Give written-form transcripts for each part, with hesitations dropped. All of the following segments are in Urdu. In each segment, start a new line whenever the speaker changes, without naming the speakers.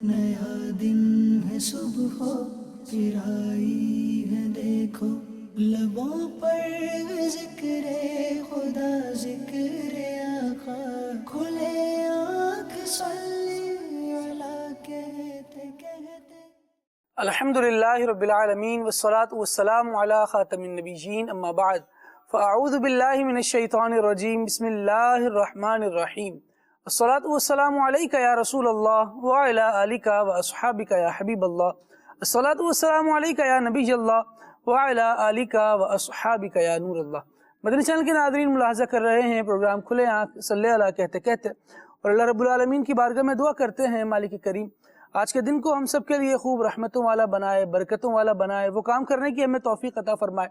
نیا دن ہے صبح پھر آئی ہے دیکھو، لبوں پر ذکر خدا ذکر آقا، کھلے آنکھ صلی اللہ کہتے کہتے۔
الحمد للہ رب العالمین والصلاة والسلام علی خاتم النبیین، اما بعد فاعوذ باللہ من الشیطان الرجیم، بسم اللہ الرحمن الرحیم۔ الصلاة والسلام علیکہ یا رسول اللہ وعلی آلکہ واصحابکہ یا حبیب اللہ۔ الصلاة والسلام علیکہ یا نبی اللہ وعلی آلکہ واصحابکہ یا نور اللہ۔ مدنی چینل کے ناظرین ملاحظہ کر رہے ہیں پروگرام کھلے آنکھ صلی اللہ کہتے کہتے، اور اللہ رب العالمین کی بارگاہ میں دعا کرتے ہیں مالک کریم آج کے دن کو ہم سب کے لیے خوب رحمتوں والا بنائے، برکتوں والا بنائے، وہ کام کرنے کی ہمیں توفیق عطا فرمائے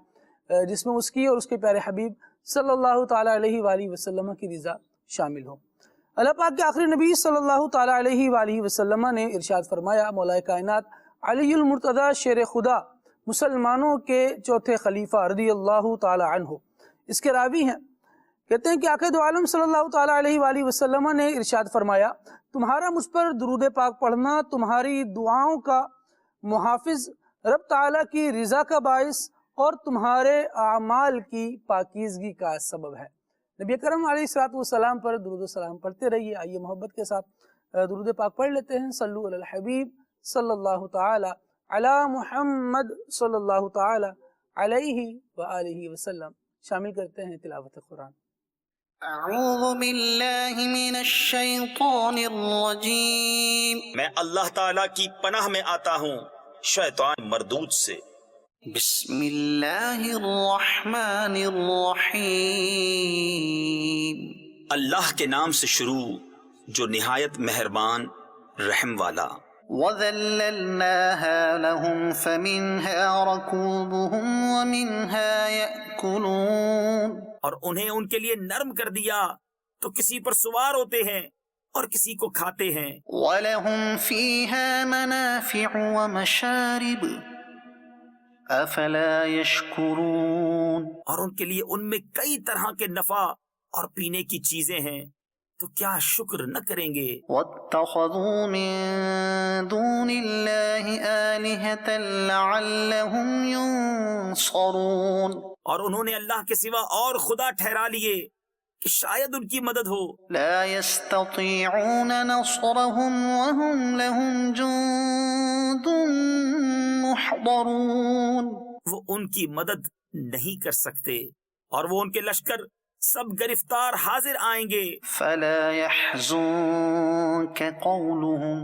جس میں اس کی اور اس کے پیارے حبیب صلی اللہ تعالیٰ علیہ وآلہ وسلم کی رضا شامل ہو۔ اللہ پاک کے آخری نبی صلی اللہ تعالیٰ علیہ وآلہ وسلم نے ارشاد فرمایا، مولا کائنات علی المرتضی شیر خدا مسلمانوں کے چوتھے خلیفہ رضی اللہ تعالیٰ عنہ، اس کے راوی ہیں، کہتے ہیں کہ آقا دو عالم صلی اللہ تعالیٰ علیہ وآلہ وسلم نے ارشاد فرمایا، تمہارا مجھ پر درود پاک پڑھنا تمہاری دعاؤں کا محافظ، رب تعالیٰ کی رضا کا باعث اور تمہارے اعمال کی پاکیزگی کا سبب ہے۔ نبی کرم علیہ السلام پر درود و سلام پڑھتے رہیے۔ آئیے محبت کے ساتھ درود پاک پڑھ لیتے ہیں۔ صلو علی الحبیب صلی اللہ تعالی علی محمد صلی اللہ تعالی علیہ وآلہ وسلم۔ شامل کرتے ہیں تلاوت قرآن۔
اعوذ باللہ من الشیطان الرجیم،
میں اللہ تعالیٰ کی پناہ میں آتا ہوں شیطان مردود سے۔
بسم اللہ الرحمن الرحیم،
اللہ کے نام سے شروع جو نہایت مہربان رحم والا۔
وَذَلَّلْنَاهَا لَهُمْ فَمِنْهَا رَكُوبُهُمْ وَمِنْهَا يَأْكُلُونَ،
اور انہیں ان کے لیے نرم کر دیا تو کسی پر سوار ہوتے ہیں اور کسی کو کھاتے ہیں۔
وَلَهُمْ فِيهَا مَنَافِعُ وَمَشَارِبُ أَفَلَا يَشْكُرُونَ،
اور ان کے لیے ان میں کئی طرح کے نفع اور پینے کی چیزیں ہیں، تو کیا شکر نہ کریں گے؟
وَاتَّخَذُوا مِن دُونِ اللَّهِ آلِهَةً لَعَلَّهُمْ يُنصَرُونَ،
اور انہوں نے اللہ کے سوا اور خدا ٹھہرا لیے کہ شاید ان کی مدد ہو۔
لَا يَسْتَطِيعُونَ نَصْرَهُمْ وَهُمْ لَهُمْ جُندٌ مُحْضَرُونَ،
وہ ان کی مدد نہیں کر سکتے اور وہ ان کے لشکر سب گرفتار حاضر آئیں گے۔
فَلَا يَحْزُنكَ قَوْلُهُمْ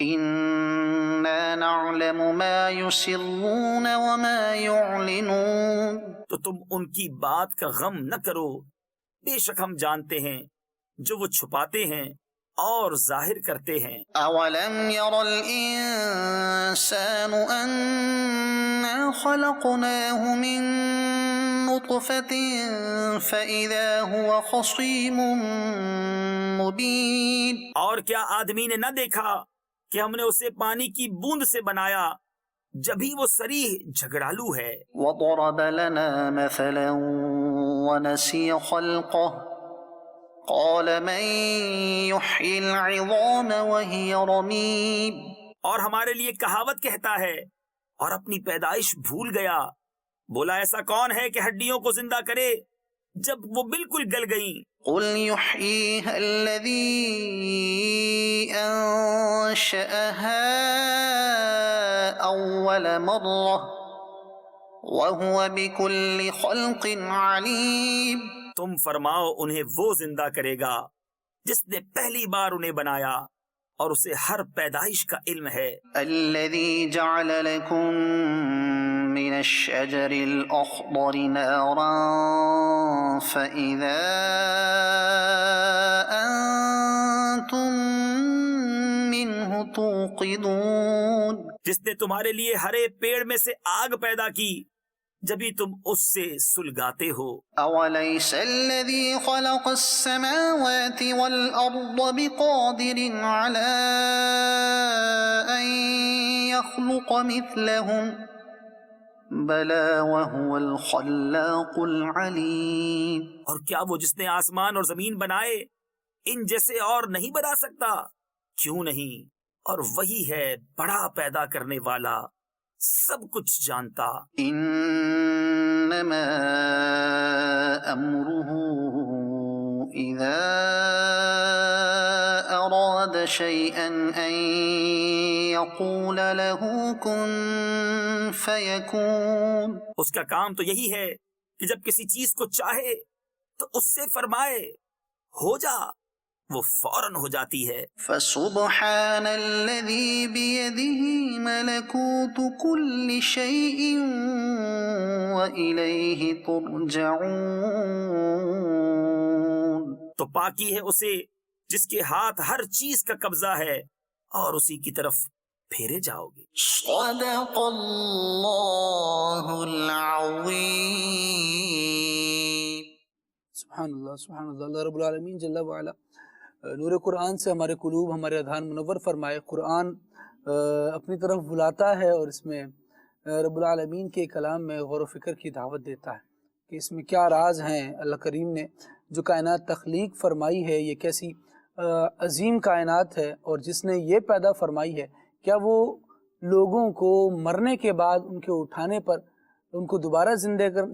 إِنَّا نَعْلَمُ مَا يُسِرُّونَ وَمَا يُعْلِنُونَ،
تو تم ان کی بات کا غم نہ کرو، بے شک ہم جانتے ہیں جو وہ چھپاتے ہیں اور ظاہر کرتے ہیں۔
أَوَلَمْ يَرَ الْإِنسَانُ أَنَّا خَلَقْنَاهُ مِن نُطْفَةٍ فَإِذَا هُوَ خَصِيمٌ مُبِينٌ،
اور کیا آدمی نے نہ دیکھا کہ ہم نے اسے پانی کی بوند سے بنایا، جبھی وہ صریح جھگڑالو ہے۔
وَضَرَبَ لَنَا مَثَلًا وَنَسِيَ خَلْقَهُ قَالَ مَن يُحْيِي الْعِظَامَ وَهِيَ رَمِيمٌ،
اور ہمارے لیے کہاوت کہتا ہے اور اپنی پیدائش بھول گیا، بولا ایسا کون ہے کہ ہڈیوں کو زندہ کرے جب وہ بالکل گل گئیں؟
قُلْ يُحْيِيهَا الَّذِي أَنشَأَهَا أَوَّلَ مَرَّةٍ وَهُوَ بِكُلِّ خَلْقٍ عَلِيمٌ،
تم فرماؤ انہیں وہ زندہ کرے گا جس نے پہلی بار انہیں بنایا اور اسے ہر پیدائش کا علم ہے۔
الَّذِي جَعَلَ لَكُم مِّنَ الشَّجَرِ الْأَخْضَرِ نَارًا فَإِذَا أَنتُم مِّنْهُ تُوقِدُونَ،
جس نے تمہارے لیے ہرے پیڑ میں سے آگ پیدا کی، جبھی تم اس سے سلگاتے ہو۔
أَوَلَيْسَ الَّذِي خَلَقَ السَّمَاوَاتِ وَالْأَرْضَ بِقَادِرٍ عَلَىٰ أَن يَخْلُقَ مِثْلَهُم بَلَىٰ وَهُوَ الْخَلَّاقُ الْعَلِيمُ،
اور کیا وہ جس نے آسمان اور زمین بنائے ان جیسے اور نہیں بنا سکتا؟ کیوں نہیں، اور وہی ہے بڑا پیدا کرنے والا، سب کچھ جانتا۔
انما امره اذا اراد شيئا ان يقول له كن فيكون۔
اس کا کام تو یہی ہے کہ جب کسی چیز کو چاہے تو اس سے فرمائے ہو جا، وہ فوراً ہو جاتی ہے۔
فسبحان الذي بيده ملكوت كل شيء وإليه ترجعون۔
تو پاکی ہے اسے جس کے ہاتھ ہر چیز کا قبضہ ہے، اور اسی کی طرف پھیرے جاؤ گے۔
صدق اللہ العظیم۔
سبحان اللہ، سبحان اللہ۔ اللہ رب العالمین جل وعلا نور قرآن سے ہمارے قلوب، ہمارے اذہان منور فرمائے۔ قرآن اپنی طرف بلاتا ہے اور اس میں رب العالمین کے کلام میں غور و فکر کی دعوت دیتا ہے کہ اس میں کیا راز ہیں۔ اللہ کریم نے جو کائنات تخلیق فرمائی ہے، یہ کیسی عظیم کائنات ہے، اور جس نے یہ پیدا فرمائی ہے، کیا وہ لوگوں کو مرنے کے بعد ان کے اٹھانے پر، ان کو دوبارہ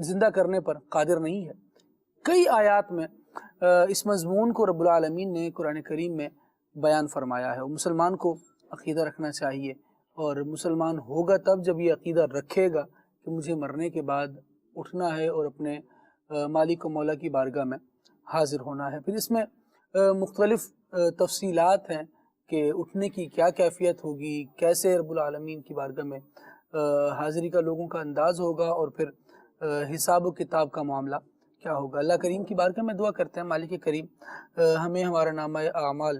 زندہ کرنے پر قادر نہیں ہے؟ کئی آیات میں اس مضمون کو رب العالمین نے قرآن کریم میں بیان فرمایا ہے۔ مسلمان کو عقیدہ رکھنا چاہیے، اور مسلمان ہوگا تب جب یہ عقیدہ رکھے گا کہ مجھے مرنے کے بعد اٹھنا ہے اور اپنے مالک و مولا کی بارگاہ میں حاضر ہونا ہے۔ پھر اس میں مختلف تفصیلات ہیں کہ اٹھنے کی کیا کیفیت ہوگی، کیسے رب العالمین کی بارگاہ میں حاضری کا لوگوں کا انداز ہوگا، اور پھر حساب و کتاب کا معاملہ کیا ہوگا۔ اللہ کریم کی بارگاہ میں دعا کرتے ہیں مالک کریم ہمیں ہمارا نامہ اعمال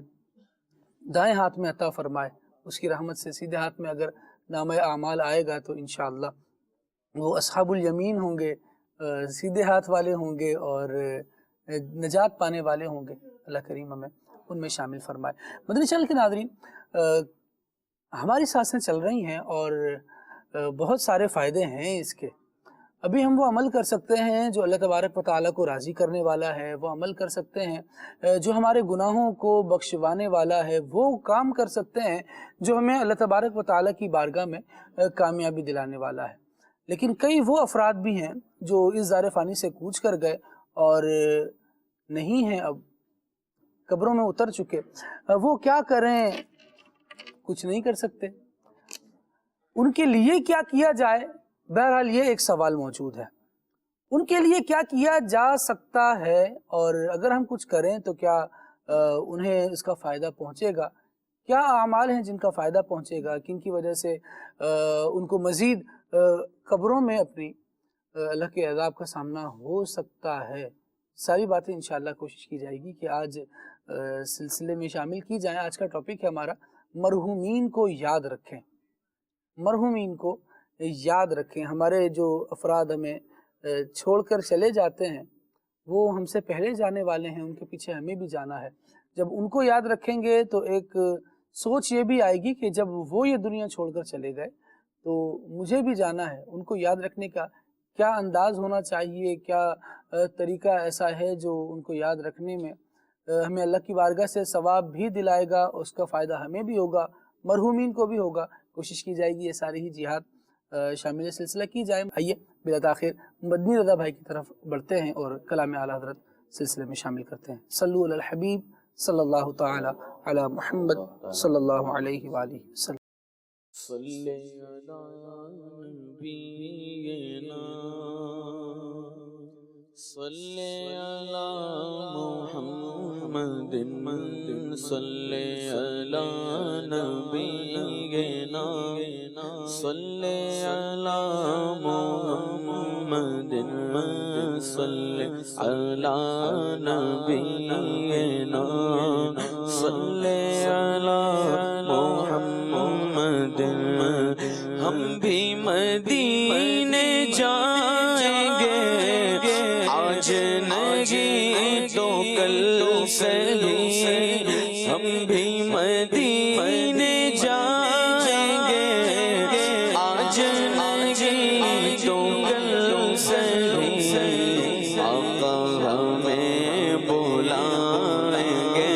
دائیں ہاتھ میں عطا فرمائے، اس کی رحمت سے سیدھے ہاتھ میں اگر نامہ اعمال آئے گا تو انشاءاللہ وہ اصحاب الیمین ہوں گے، سیدھے ہاتھ والے ہوں گے، اور نجات پانے والے ہوں گے۔ اللہ کریم ہمیں ان میں شامل فرمائے۔ مدنی چینل کے ناظرین، ہماری سانسیں چل رہی ہیں اور بہت سارے فائدے ہیں اس کے۔ ابھی ہم وہ عمل کر سکتے ہیں جو اللہ تبارک و تعالیٰ کو راضی کرنے والا ہے، وہ عمل کر سکتے ہیں جو ہمارے گناہوں کو بخشوانے والا ہے، وہ کام کر سکتے ہیں جو ہمیں اللہ تبارک و تعالیٰ کی بارگاہ میں کامیابی دلانے والا ہے۔ لیکن کئی وہ افراد بھی ہیں جو اس زار فانی سے کوچ کر گئے اور نہیں ہیں، اب قبروں میں اتر چکے، وہ کیا کریں؟ کچھ نہیں کر سکتے۔ ان کے لیے کیا کیا جائے؟ بہرحال یہ ایک سوال موجود ہے، ان کے لیے کیا کیا جا سکتا ہے، اور اگر ہم کچھ کریں تو کیا انہیں اس کا فائدہ پہنچے گا؟ کیا اعمال ہیں جن کا فائدہ پہنچے گا، کن کی وجہ سے ان کو مزید قبروں میں اپنی اللہ کے عذاب کا سامنا ہو سکتا ہے؟ ساری باتیں انشاءاللہ کوشش کی جائے گی کہ آج سلسلے میں شامل کی جائیں۔ آج کا ٹاپک ہے ہمارا مرحومین کو یاد رکھیں۔ مرحومین کو یاد رکھیں۔ ہمارے جو افراد ہمیں چھوڑ کر چلے جاتے ہیں وہ ہم سے پہلے جانے والے ہیں، ان کے پیچھے ہمیں بھی جانا ہے۔ جب ان کو یاد رکھیں گے تو ایک سوچ یہ بھی آئے گی کہ جب وہ یہ دنیا چھوڑ کر چلے گئے تو مجھے بھی جانا ہے۔ ان کو یاد رکھنے کا کیا انداز ہونا چاہیے، کیا طریقہ ایسا ہے جو ان کو یاد رکھنے میں ہمیں اللہ کی بارگاہ سے ثواب بھی دلائے گا، اس کا فائدہ ہمیں بھی ہوگا، مرحومین کو بھی ہوگا۔ کوشش کی جائے گی یہ ساری ہی جہاد شامل سلسلہ کی جائے۔ آئیے بلا تاخیر مدنی رضا بھائی کی طرف بڑھتے ہیں اور کلام اعلیٰ حضرت سلسلے میں شامل کرتے ہیں۔ صلو علی الحبیب صلی اللہ تعالی علی محمد صلی اللہ علیہ وآلہ وسلم۔
صلی علی نبینا صلی علی محمد صلی علی نبینا صلی علی محمد صلی علی نبینا صلی علی محمد۔ ہم بھی مدینے جائیں گے آج نہیں تو کل صحیح، ہم بھی مدینے جائیں گے آج نہیں تو کل صحیح، آقا ہمیں بلائیں گے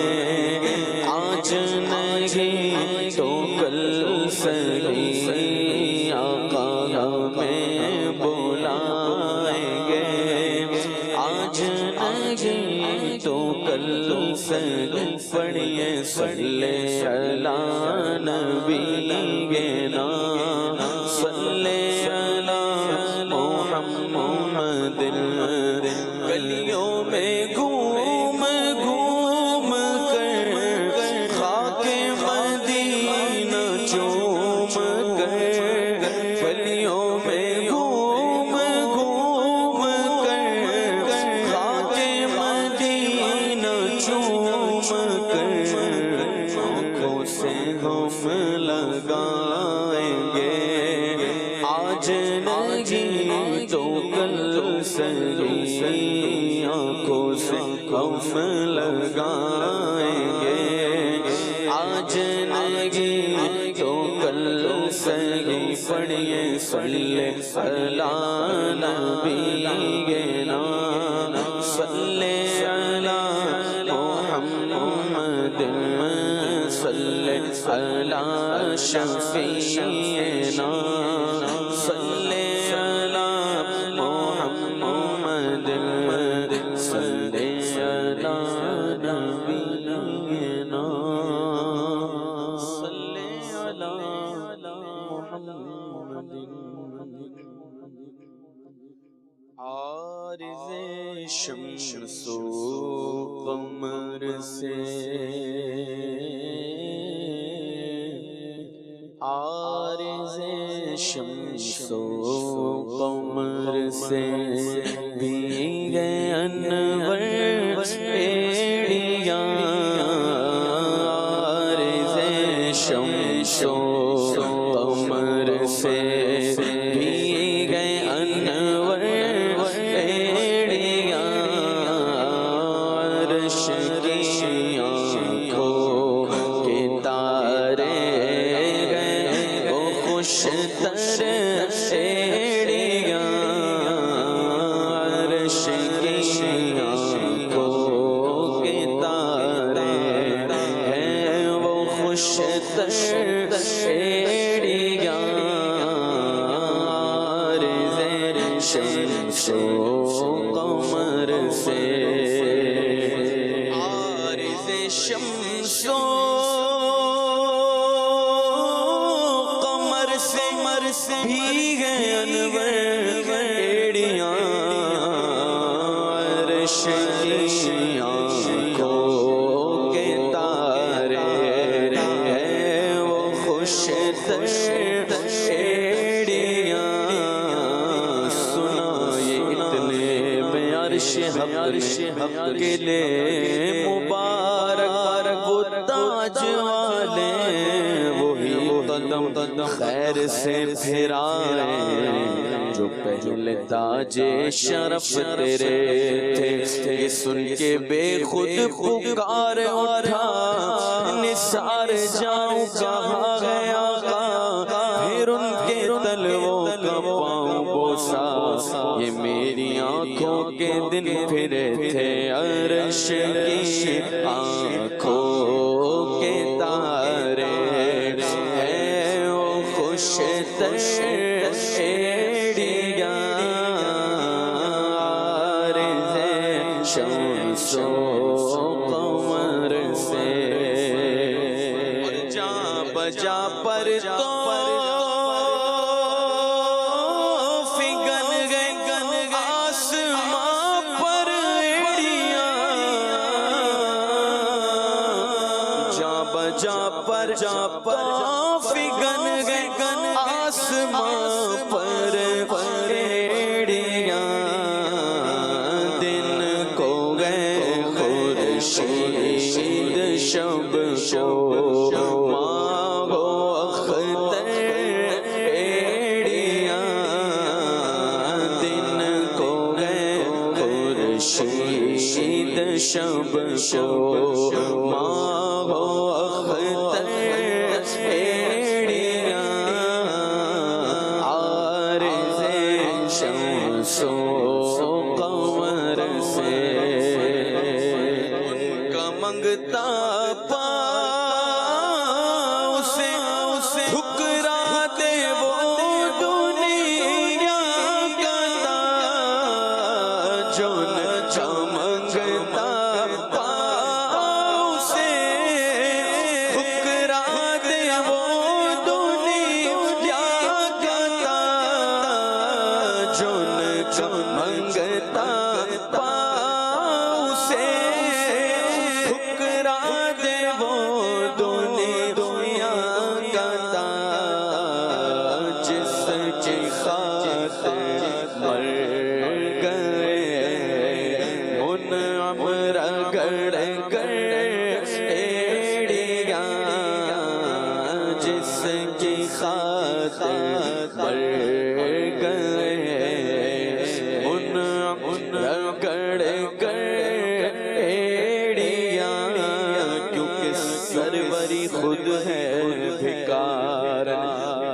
آج نہیں تو کل سہی آقا ہمیں بلائیں گے، آج نہیں تو کل سہی پڑھیے صلی علی نبی کے نام، صلی علی محمد، گلیوں میں گھوم گھوم کر خاک مدینہ چوم کر، گلیوں میں گھوم گھوم کر خاک مدینہ چوم کر، آنکھوں سے ہم لگائیں گے، آج نہیں تو کل سہی آنکھوں سے ہم لگائیں گے، آج نہیں تو کل سہی پڑھیے صلی علی نبی کے نام، صلی علی محمد، صلی علی شفیعنا، صلی علی محمد، صلی علی نبینا، صلی علی محمد۔ عارض شمس و قمر سے، عارض شمس و قمر سے بھیگے انور ایڑیاں، عارض شمس و قمر سے بھیگے انور ایڑیاں، عرش کی آنکھوں کے تارے خوشتر ایڑیاں، عرش کی آنکھوں کے تارے ہیں وہ خوشتر ایڑیاں، عارض شمس و قمر سے، عارض شمس و بھیگے انور ایڑیاں، عرش کی آنکھوں کے تارے ہیں وہ خوشتر ایڑیاں، سنا یہ اتنے میں عرش حق کے لے مبارک وہ تاج والے، وہی قدم خیر سے پھرائے جو پہلے تاج شرف تیرے تھے، یہ سن کے بے خود پکار اٹھا، نثار جاؤں کہا گیا پھر ان کے تلووں کا پاؤں بوسا، یہ میری آنکھوں کے دن پھرے تھے، عرش کی آنکھوں کے تارے ہیں وہ خوشتر ایڑیاں، عارض شمس و قمر سے، جا بجا پر تو فگن گئے آسماں پر ایڑیاں، جا بجا پر فگن گئے آسماں پر ایڑیاں، دن کو گئے خورشید شب کو ماہ و اختر ایڑیاں، دن کو گئے خورشید شب کو ماہ و اختر ایڑیاں، عارض شمس و قمر سے، کا منگتا پاؤں سے ٹھکرا دے وہ دنیا کا تاج جو نہ چمکتا پاؤں سے، ٹھکرا دے وہ دنیا کا تاج جو نہ چمکتا پاؤں سے، ٹھکرا دے وہ دنیا کا تاج جس کی خاطر مر گئے منعم رگڑ کر ایڑیاں، جس کی خاطر مر گئے منعم رگڑ کر ایڑیاں، کیونکہ سروری خود ہے بھکار،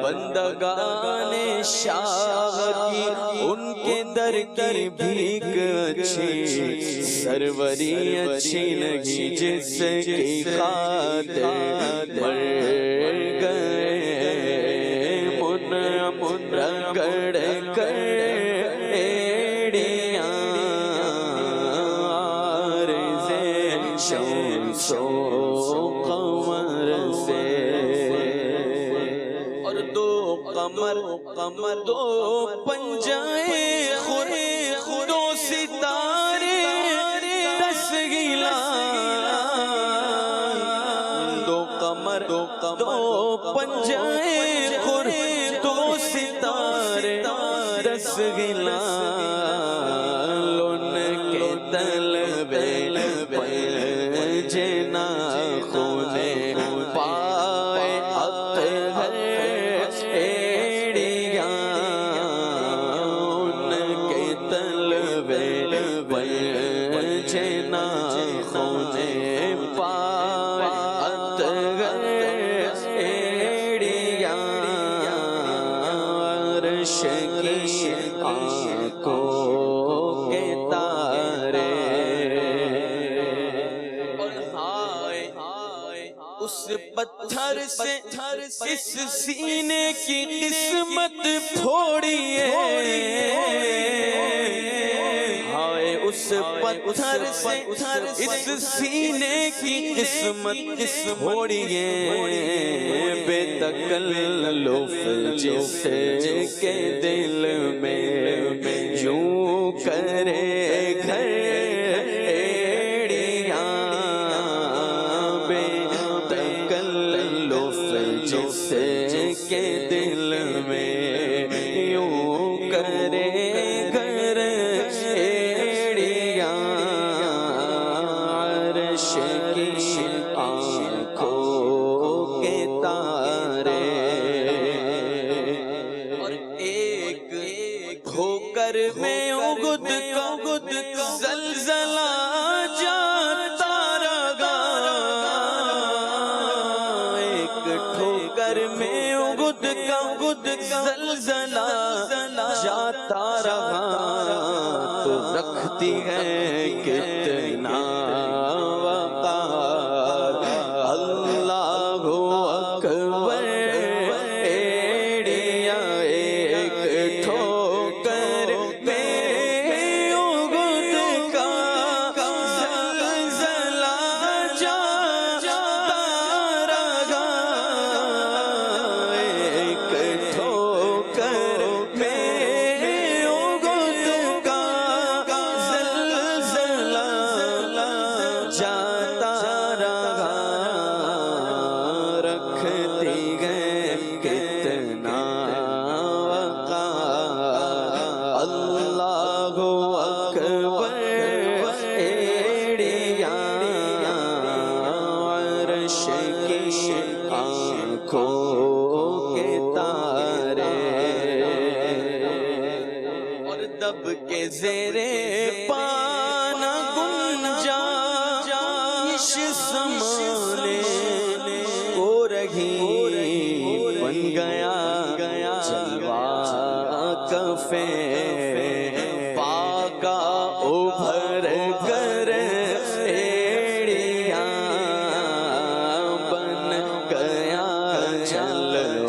بندگان شاہ کی ان کے در کی بھیک اچھی، سروری اچھی لگی جس کی خاطر مر گئے منعم رگڑ کر ایڑیاں، عارض شمس و قمر سے، اور دو قمر دو پنجائے خود دو ستارے دس گلا، دو قمر دو پنجائے دو ستارے دس گلا، لن کے طلبے پنجے ناخن پائے اطہر ایڑیاں، ان کے طلبے پنجے ناخن پائے اطہر ایڑیاں، عرش کی آنکھوں کے تارے، اور ہائے اس پتھر سے اس سینے کی قسمت پھوڑیے، ہائے اس پتھر سے اس سینے کی قسمت پھوڑیے، بے تکلف جس کے دل میں یوں کرے گھر ایڑیاں، بے تکلف جس کے دل میں یوں کرے گھر ایڑیاں، عرش کی آنکھوں کے تارے، اور ایک ٹھوکر میں اگد کا زلزلہ جاتا رہا، ایک ٹھوکر میں اگد کا زلزلہ جاتا رہا، تو رکھتی ہے کتنا وقار، اللہ اکبر ایڑیاں، ایک ٹھوکر میں اگد کا زلزلہ جاتا رہا، ایک ٹھوکر میں اگد کا زلزلہ جاتا رہا، رکھتی ہے کتنا وقار، اللہ اکبر ایڑیاں، عرش کی آنکھوں کے تارے، اور دب کے زیرے پانا گنجا اس زمانے کو رہی بن گیا جلوہ کفے پاکا ابھر کر ایڑیاں، بن گیا جلوہ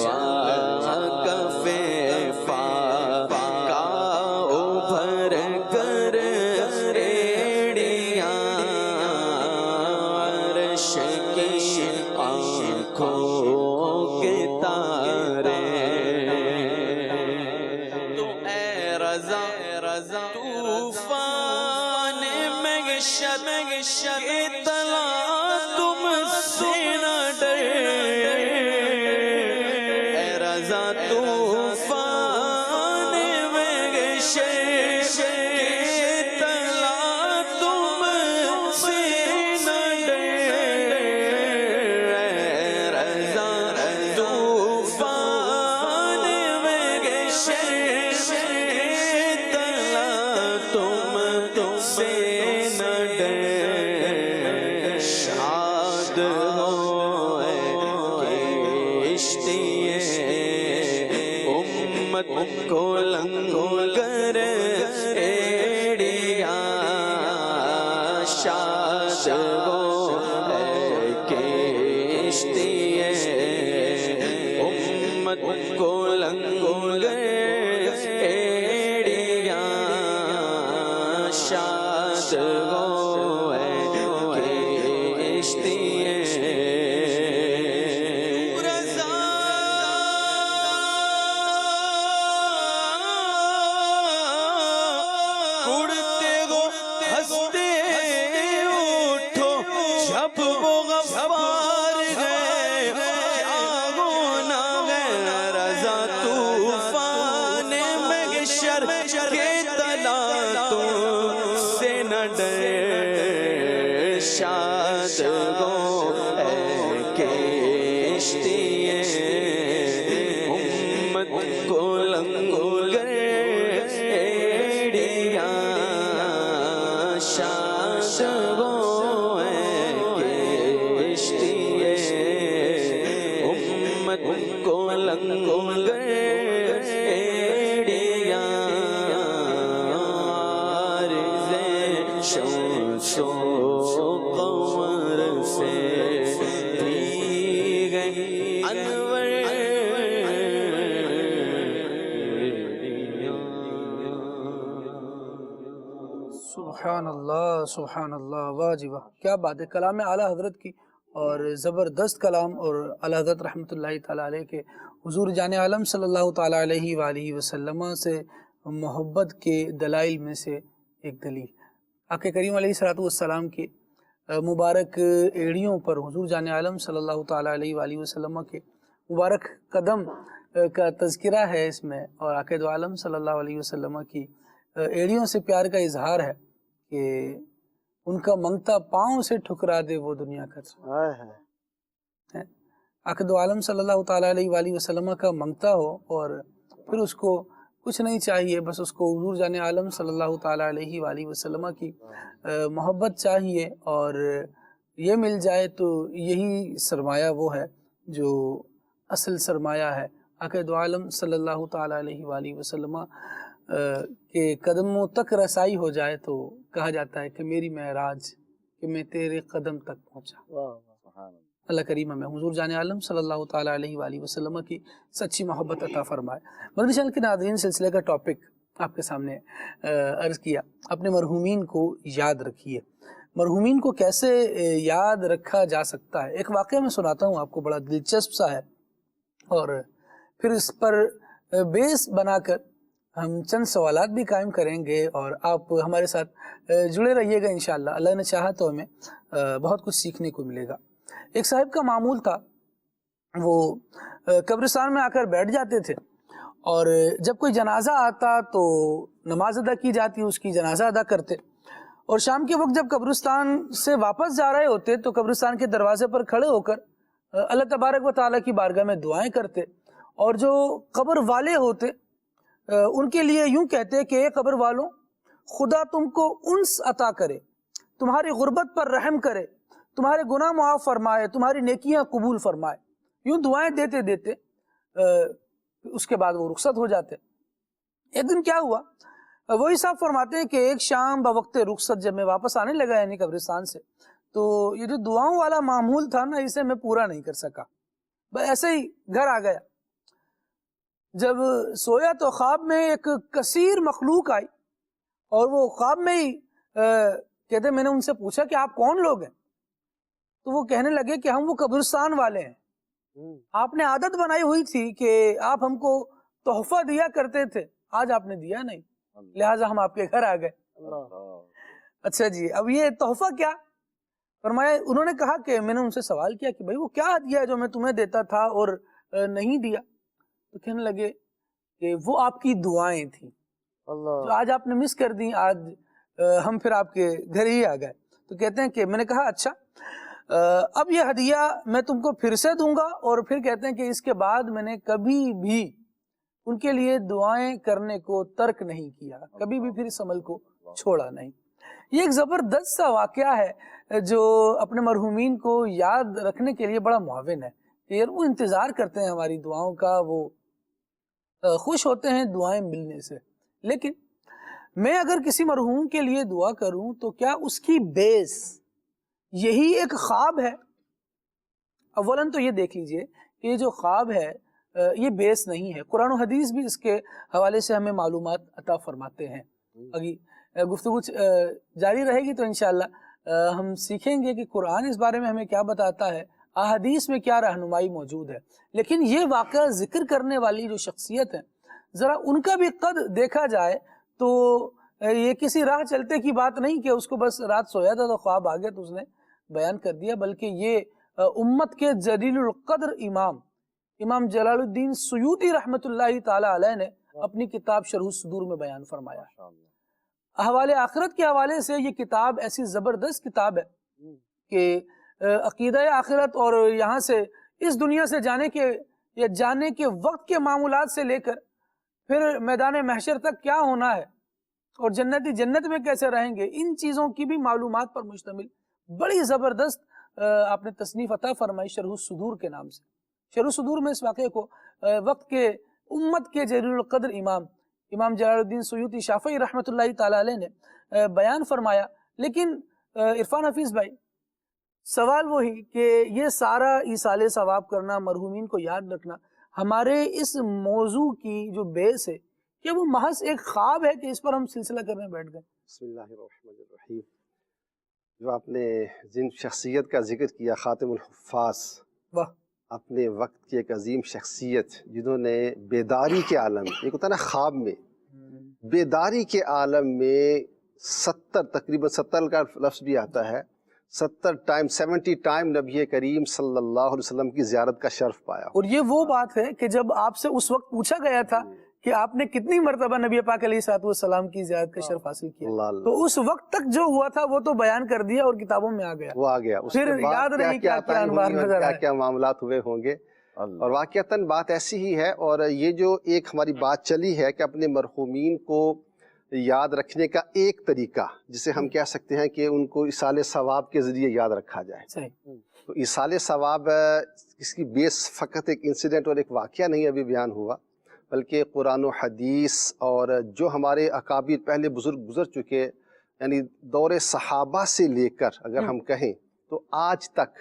امت کو لنگر ایڑیا شاد وہ ہے کشتی امت کو لنگر ایڑیا شاد وہ ہے کشتی شاد گو ہے کشتی امت کو لنگر ایڑیا شاد گو ہے کشتی امت کو لنگر ایڑیا شمس و قمر سے دی گئی انور
سبحان اللہ سبحان اللہ، واہ جی واہ، کیا بات ہے، کلام اعلیٰ حضرت کی اور زبردست کلام، اور اعلیٰ حضرت رحمۃ اللہ تعالیٰ علیہ کے حضور جان عالم صلی اللہ تعالیٰ علیہ وآلہ وسلم سے محبت کے دلائل میں سے ایک دلیل آقا کریم علیہ الصلوۃ والسلام کی مبارک ایڑیوں پر حضور جان عالم صلی اللہ تعالیٰ علیہ وآلہ وسلم کے مبارک قدم کا تذکرہ ہے اس میں، اور آقا دو عالم صلی اللہ علیہ وسلم کی ایڑیوں سے پیار کا اظہار ہے کہ ان کا منگتا پاؤں سے ٹھکرا دے وہ دنیا کا آقا دو عالم صلی اللہ تعالیٰ علیہ وآلہ وسلم کا منگتا ہو اور پھر اس کو کچھ نہیں چاہیے، بس اس کو حضور جان عالم صلی اللہ تعالیٰ علیہ وآلہ وسلم کی محبت چاہیے، اور یہ مل جائے تو یہی سرمایہ وہ ہے جو اصل سرمایہ ہے۔ آقا دو عالم صلی اللہ تعالیٰ علیہ وآلہ وسلم کے قدموں تک رسائی ہو جائے تو کہا جاتا ہے کہ میری معراج کہ میں تیرے قدم تک پہنچا۔ اللہ کریم ہمیں حضور جان عالم صلی اللہ تعالیٰ علیہ وآلہ وسلم کی سچی محبت عطا فرمائے۔ مدنی چینل کے ناظرین، سلسلے کا ٹاپک آپ کے سامنے عرض کیا، اپنے مرحومین کو یاد رکھیے۔ مرحومین کو کیسے یاد رکھا جا سکتا ہے؟ ایک واقعہ میں سناتا ہوں آپ کو، بڑا دلچسپ سا ہے، اور پھر اس پر بیس بنا کر ہم چند سوالات بھی قائم کریں گے، اور آپ ہمارے ساتھ جڑے رہیے گا انشاءاللہ۔ اللہ نے چاہا تو ہمیں بہت کچھ سیکھنے کو ملے گا۔ ایک صاحب کا معمول تھا، وہ قبرستان میں آ کر بیٹھ جاتے تھے، اور جب کوئی جنازہ آتا تو نماز ادا کی جاتی، اس کی جنازہ ادا کرتے، اور شام کے وقت جب قبرستان سے واپس جا رہے ہوتے تو قبرستان کے دروازے پر کھڑے ہو کر اللہ تبارک و تعالیٰ کی بارگاہ میں دعائیں کرتے، اور جو قبر والے ہوتے ان کے لیے یوں کہتے کہ اے قبر والوں، خدا تم کو انس عطا کرے، تمہاری غربت پر رحم کرے، تمہارے گناہ معاف فرمائے، تمہاری نیکیاں قبول فرمائے۔ یوں دعائیں دیتے دیتے اس کے بعد وہ رخصت ہو جاتے۔ ایک دن کیا ہوا، وہی صاحب فرماتے ہیں کہ ایک شام بوقت رخصت جب میں واپس آنے لگا یعنی قبرستان سے، تو یہ جو دعاؤں والا معمول تھا نا، اسے میں پورا نہیں کر سکا، بس ایسے ہی گھر آ گیا۔ جب سویا تو خواب میں ایک کثیر مخلوق آئی، اور وہ خواب میں ہی کہتے میں نے ان سے پوچھا کہ آپ کون لوگ ہیں؟ تو وہ کہنے لگے کہ ہم وہ قبرستان والے ہیں، آپ نے عادت بنائی ہوئی تھی کہ آپ ہم کو تحفہ دیا کرتے تھے، آج آپ نے دیا نہیں، لہٰذا ہم آپ کے گھر آ گئے۔ اچھا جی، اب یہ تحفہ کیا؟ فرمایا، انہوں نے کہا کہ میں نے ان سے سوال کیا کہ بھائی وہ کیا ہدیہ ہے جو میں تمہیں دیتا تھا اور نہیں دیا؟ تو کہنے لگے کہ وہ آپ کی دعائیں تھیں جو آج آپ نے مس کر دیں، آج ہم پھر آپ کے گھر ہی آ گئے۔ تو کہتے ہیں کہ میں نے کہا اچھا اب یہ ہدیہ میں تم کو پھر سے دوں گا، اور پھر کہتے ہیں کہ اس کے بعد میں نے کبھی بھی ان کے لیے دعائیں کرنے کو ترک نہیں کیا، کبھی بھی پھر اس عمل کو چھوڑا نہیں۔ یہ ایک زبردست سا واقعہ ہے جو اپنے مرحومین کو یاد رکھنے کے لیے بڑا معاون ہے کہ یار وہ انتظار کرتے ہیں ہماری دعاؤں کا، وہ خوش ہوتے ہیں دعائیں ملنے سے. لیکن میں اگر کسی مرحوم کے لیے دعا کروں تو کیا اس کی بیس یہی ایک خواب ہے؟ اولاً تو یہ دیکھ لیجئے کہ یہ جو خواب ہے یہ بیس نہیں ہے. قرآن و حدیث بھی اس کے حوالے سے ہمیں معلومات عطا فرماتے ہیں. اگر گفتگو جاری رہے گی تو انشاءاللہ ہم سیکھیں گے کہ قرآن اس بارے میں ہمیں کیا بتاتا ہے، احادیث میں کیا رہنمائی موجود ہے. لیکن یہ واقعہ ذکر کرنے والی جو شخصیت ہے، ذرا ان کا بھی قد دیکھا جائے تو یہ کسی راہ چلتے کی بات نہیں کہ اس کو بس رات سویا تھا تو خواب آ گیا تو اس نے بیان کر دیا، بلکہ یہ امت کے جلیل القدر امام جلال الدین سیوطی رحمۃ اللہ تعالی علیہ نے اپنی کتاب شرح الصدور میں بیان فرمایا. احوال آخرت کے حوالے سے یہ کتاب ایسی زبردست کتاب ہے کہ عقیدہ آخرت اور یہاں سے اس دنیا سے جانے کے وقت کے معمولات سے لے کر پھر میدان محشر تک کیا ہونا ہے اور جنتی جنت میں کیسے رہیں گے، ان چیزوں کی بھی معلومات پر مشتمل بڑی زبردست آپ نے تصنیف عطا فرمائی شرح الصدور کے نام سے. شرح الصدور میں اس واقعے کو وقت کے امت کے جلیل القدر امام جلال الدین سیوطی شافعی رحمۃ اللہ تعالی علیہ نے بیان فرمایا. لیکن عرفان حفیظ بھائی، سوال وہی کہ یہ سارا ایصال ثواب کرنا، مرحومین کو یاد رکھنا، ہمارے اس موضوع کی جو بیس ہے کہ وہ محض ایک خواب ہے کہ اس پر ہم سلسلہ کرنے بیٹھ گئے؟
بسم اللہ الرحمن الرحیم. جو آپ نے جن شخصیت کا ذکر کیا، خاتم الحفاظ،
واہ،
اپنے وقت کی ایک عظیم شخصیت جنہوں نے بیداری کے عالم، ایک ہوتا ہے نا خواب میں، بیداری کے عالم میں تقریباً 70 کا لفظ بھی آتا ہے، 70 ٹائم نبی کریم صلی اللہ علیہ وسلم کی زیارت کا شرف پایا.
اور یہ وہ بات ہے کہ جب آپ سے اس وقت پوچھا گیا تھا کہ آپ نے کتنی مرتبہ نبی پاک علیہ الصلوۃ والسلام کی زیارت کا شرف حاصل کیا، تو اس وقت تک جو ہوا تھا وہ تو بیان کر دیا اور کتابوں میں آ گیا.
وہ آ گیا، اس
پھر
کے بعد
یاد نہیں
کیا کیا معاملات ہوئے ہوں گے. اور واقعتاً بات ایسی ہی ہے. اور یہ جو ایک ہماری بات چلی ہے کہ اپنے مرحومین کو یاد رکھنے کا ایک طریقہ، جسے ہم کہہ سکتے ہیں کہ ان کو ایصال ثواب کے ذریعے یاد رکھا جائے. تو ایصال ثواب اس کی بیس فقط ایک انسیڈنٹ اور ایک واقعہ نہیں ابھی بیان ہوا، بلکہ قرآن و حدیث اور جو ہمارے اکابر پہلے بزرگ گزر چکے، یعنی دور صحابہ سے لے کر اگر ہم کہیں تو آج تک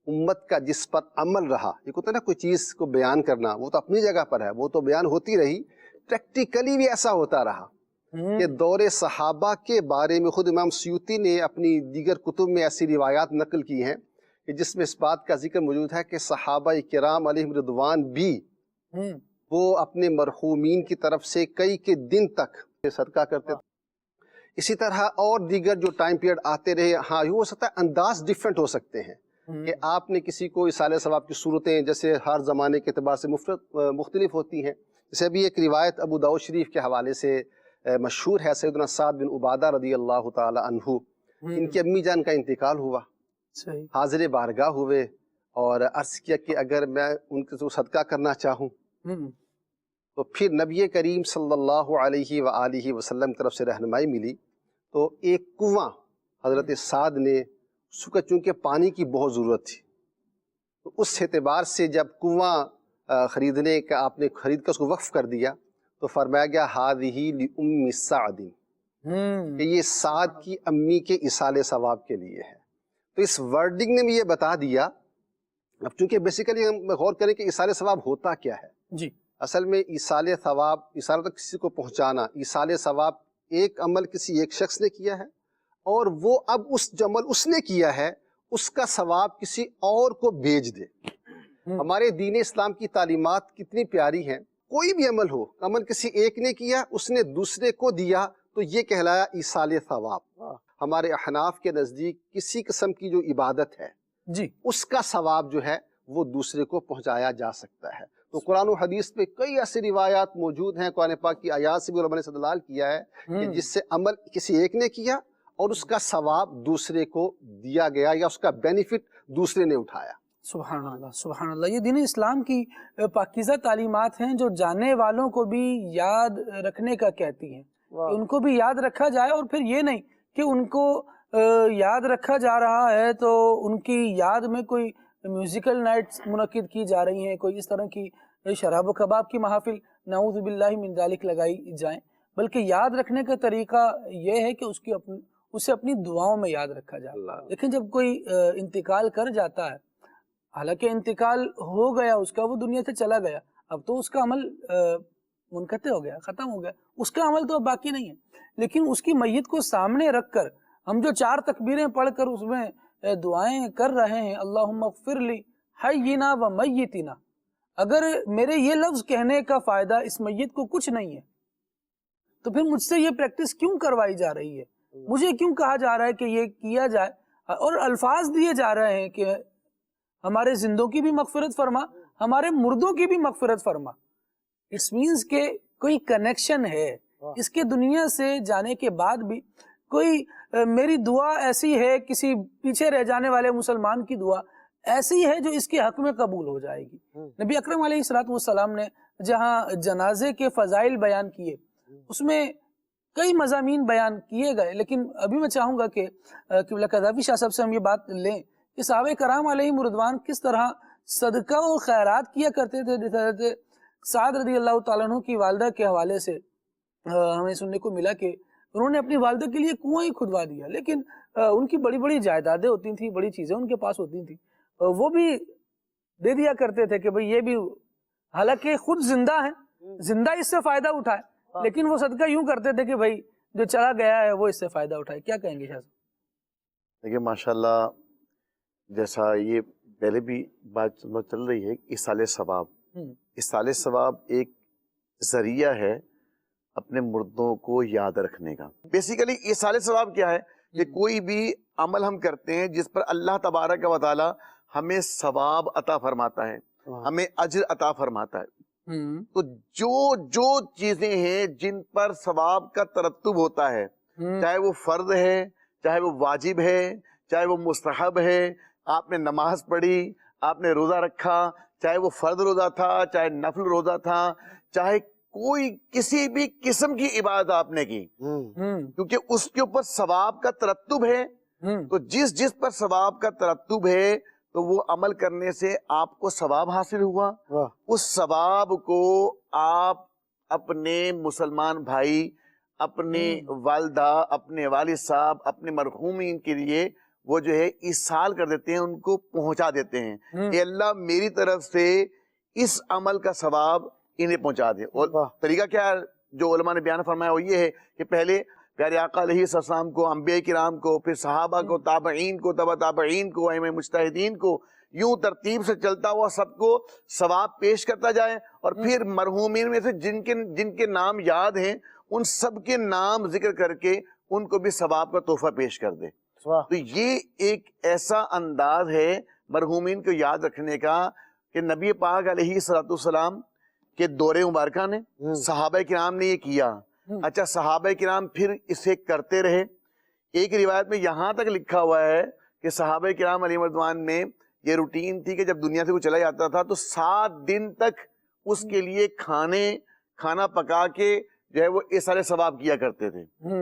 امت کا جس پر عمل رہا. ایک ہوتا ہے نا کوئی چیز کو بیان کرنا، وہ تو اپنی جگہ پر ہے، وہ تو بیان ہوتی رہی، پریکٹیکلی بھی ایسا ہوتا رہا کہ دور صحابہ کے بارے میں خود امام سیوطی نے اپنی دیگر کتب میں ایسی روایات نقل کی ہیں کہ جس میں اس بات کا ذکر موجود ہے کہ صحابہ کرام علیہم رضوان بھی وہ اپنے مرحومین کی طرف سے کئی کے دن تک صدقہ کرتے تھے. اسی طرح اور دیگر جو ٹائم پیریڈ آتے رہے. ہاں، یہ ہو سکتا ہے انداز ڈیفرنٹ ہو سکتے ہیں کہ آپ نے کسی کو ایصال ثواب کی صورتیں جیسے ہر زمانے کے اعتبار سے مختلف ہوتی ہیں. جیسے ابھی ایک روایت ابو داؤد شریف کے حوالے سے مشہور ہے، سیدنا سعد بن عبادہ رضی اللہ تعالی عنہ، ان کی امی جان کا انتقال ہوا، حاضر بارگاہ ہوئے اور عرض کیا کہ اگر میں ان کے صدقہ کرنا چاہوں تو پھر نبی کریم صلی اللہ علیہ وآلہ وسلم کی طرف سے رہنمائی ملی. تو ایک کنواں حضرت سعد نے، اس کو چونکہ پانی کی بہت ضرورت تھی، تو اس اعتبار سے جب کنواں خریدنے کا آپ نے خرید کر اس کو وقف کر دیا تو فرمایا گیا ہذہ لأم سعد، کہ یہ سعد کی امی کے ایصال ثواب کے لیے ہے. تو اس ورڈنگ نے بھی یہ بتا دیا. اب چونکہ بیسیکلی ہم غور کریں کہ ایصال ثواب ہوتا کیا ہے.
جی،
اصل میں ایصال ثواب، ایصال تک کسی کو پہنچانا، ایصال ثواب ایک عمل کسی ایک شخص نے کیا ہے اور وہ اب اس جو عمل اس نے کیا ہے اس کا ثواب کسی اور کو بھیج دے. ہمارے دین اسلام کی تعلیمات کتنی پیاری ہیں. کوئی بھی عمل ہو، عمل کسی ایک نے کیا، اس نے دوسرے کو دیا، تو یہ کہلایا ایصال ثواب. ہمارے احناف کے نزدیک کسی قسم کی جو عبادت ہے
جی،
اس کا ثواب جو ہے وہ دوسرے کو پہنچایا جا سکتا ہے. تو قرآن و حدیث پہ کئی ایسی روایات موجود ہیں، قرآن پاک کی آیات سے بھی علماء نے استدلال کیا ہے کہ جس سے عمل کسی ایک نے کیا اور اس کا ثواب دوسرے کو دیا گیا یا اس کا بینیفٹ دوسرے نے اٹھایا.
سبحان اللہ، سبحان اللہ. یہ دین اسلام کی پاکیزہ تعلیمات ہیں جو جاننے والوں کو بھی یاد رکھنے کا کہتی ہیں، کہ ان کو بھی یاد رکھا جائے. اور پھر یہ نہیں کہ ان کو یاد رکھا جا رہا ہے تو ان کی یاد میں کوئی میوزیکل نائٹس منعقد کی جا رہی ہیں، کوئی اس طرح کی شراب و کباب کی محافل نعوذ باللہ من ذالک لگائی جائیں، بلکہ یاد رکھنے کا طریقہ یہ ہے کہ اسے اپنی دعاؤں میں یاد رکھا جائے۔ لیکن جب کوئی انتقال کر جاتا ہے، حالانکہ انتقال ہو گیا اس کا، وہ دنیا سے چلا گیا، اب تو اس کا عمل منقطع ہو گیا، ختم ہو گیا، اس کا عمل تو اب باقی نہیں ہے، لیکن اس کی میت کو سامنے رکھ کر ہم جو 4 تکبیریں پڑھ کر اس میں دعائیں کر رہے ہیں، اللہم اغفر لی حینا و میتنا، اگر میرے یہ لفظ کہنے کا فائدہ اس میت کو کچھ نہیں ہے تو پھر مجھ سے یہ پریکٹس کیوں کروائی جا رہی ہے، مجھے کیوں کہا جا رہا ہے کہ یہ کیا جائے، اور الفاظ دیے جا رہے ہیں کہ ہمارے زندوں کی بھی مغفرت فرما، ہمارے مردوں کی بھی مغفرت فرما۔ اٹس مینس کہ کوئی کنیکشن ہے، اس کے دنیا سے جانے کے بعد بھی کوئی میری دعا ایسی ہے، کسی پیچھے رہ جانے والے مسلمان کی دعا ایسی ہے جو اس کے حق میں قبول ہو جائے گی۔ نبی اکرم علیہ الصلوۃ والسلام نے جہاں جنازے کے فضائل بیان کیے، اس میں کئی مضامین بیان کیے گئے، لیکن ابھی میں چاہوں گا کہ قبلہ قذافی شاہ صاحب سے ہم یہ بات لیں کہ صحابہ کرام علیہم رضوان کس طرح صدقہ و خیرات کیا کرتے تھے۔ حضرت سعد رضی اللہ تعالیٰ عنہ کی والدہ کے حوالے سے ہمیں سننے کو ملا کہ انہوں نے اپنی والدہ کے لیے کنواں ہی کھدوا دیا، لیکن ان کی بڑی بڑی جائیدادیں ہوتی تھیں، بڑی چیزیں ان کے پاس ہوتی تھیں، وہ بھی دے دیا کرتے تھے کہ بھئی یہ بھی، حالانکہ خود زندہ ہیں، زندہ اس سے فائدہ اٹھائے، لیکن وہ صدقہ یوں کرتے تھے کہ بھئی جو چلا گیا ہے وہ اس سے فائدہ اٹھائے۔ کیا کہیں گے شاہ صاحب؟
دیکھیں ماشاءاللہ، جیسا یہ پہلے بھی بات چل رہی ہے، ایصال ثواب، ایصال ثواب ایک ذریعہ ہے اپنے مردوں کو یاد رکھنے کا۔ بیسیکلی ایصال ثواب کیا ہے کہ کوئی بھی عمل ہم کرتے ہیں جس پر اللہ تبارک و تعالی ہمیں ثواب عطا فرماتا ہے، ہمیں اجر عطا فرماتا ہے، تو جو چیزیں ہیں جن پر ثواب کا ترتب ہوتا ہے، چاہے وہ فرض ہے، چاہے وہ واجب ہے، چاہے وہ مستحب ہے، آپ نے نماز پڑھی، آپ نے روزہ رکھا، چاہے وہ فرض روزہ تھا، چاہے نفل روزہ تھا، چاہے کوئی کسی بھی قسم کی عبادت آپ نے کی، کیونکہ اس کے اوپر ثواب کا ترتب ہے، تو جس پر ثواب کا ترتب ہے تو وہ عمل کرنے سے آپ کو ثواب حاصل ہوا، اس ثواب کو آپ اپنے مسلمان بھائی، اپنے والدہ، اپنے والد صاحب، اپنے مرحومین کے لیے وہ جو ہے ایصال کر دیتے ہیں، ان کو پہنچا دیتے ہیں، اے اللہ میری طرف سے اس عمل کا ثواب انہیں پہنچا دے۔ اور طریقہ کیا ہے جو علماء نے بیان فرمایا وہ یہ ہے کہ پہلے پیارے آقا علیہ السلام کو، انبیاء کرام کو، پھر صحابہ کو، تابعین کو، تبع تابعین کو، ائمہ مجتہدین کو، یوں ترتیب سے چلتا ہوا سب کو ثواب پیش کرتا جائے، اور پھر مرحومین میں سے جن کے نام یاد ہیں ان سب کے نام ذکر کر کے ان کو بھی ثواب کا تحفہ پیش کر دے۔ تو یہ ایک ایسا انداز ہے مرحومین کو یاد رکھنے کا کہ نبی پاک علیہ السلام کے دور مبارکہ نے، صحابہ کرام نے یہ کیا۔ اچھا، صحابہ کرام پھر اسے کرتے رہے۔ ایک روایت میں یہاں تک لکھا ہوا ہے کہ صحابہ کرام علیہ رضوان میں یہ روٹین تھی کہ جب دنیا سے وہ چلا جاتا تھا تو 7 دن تک اس کے لیے کھانا پکا کے جو ہے وہ ایصال ثواب کیا کرتے تھے،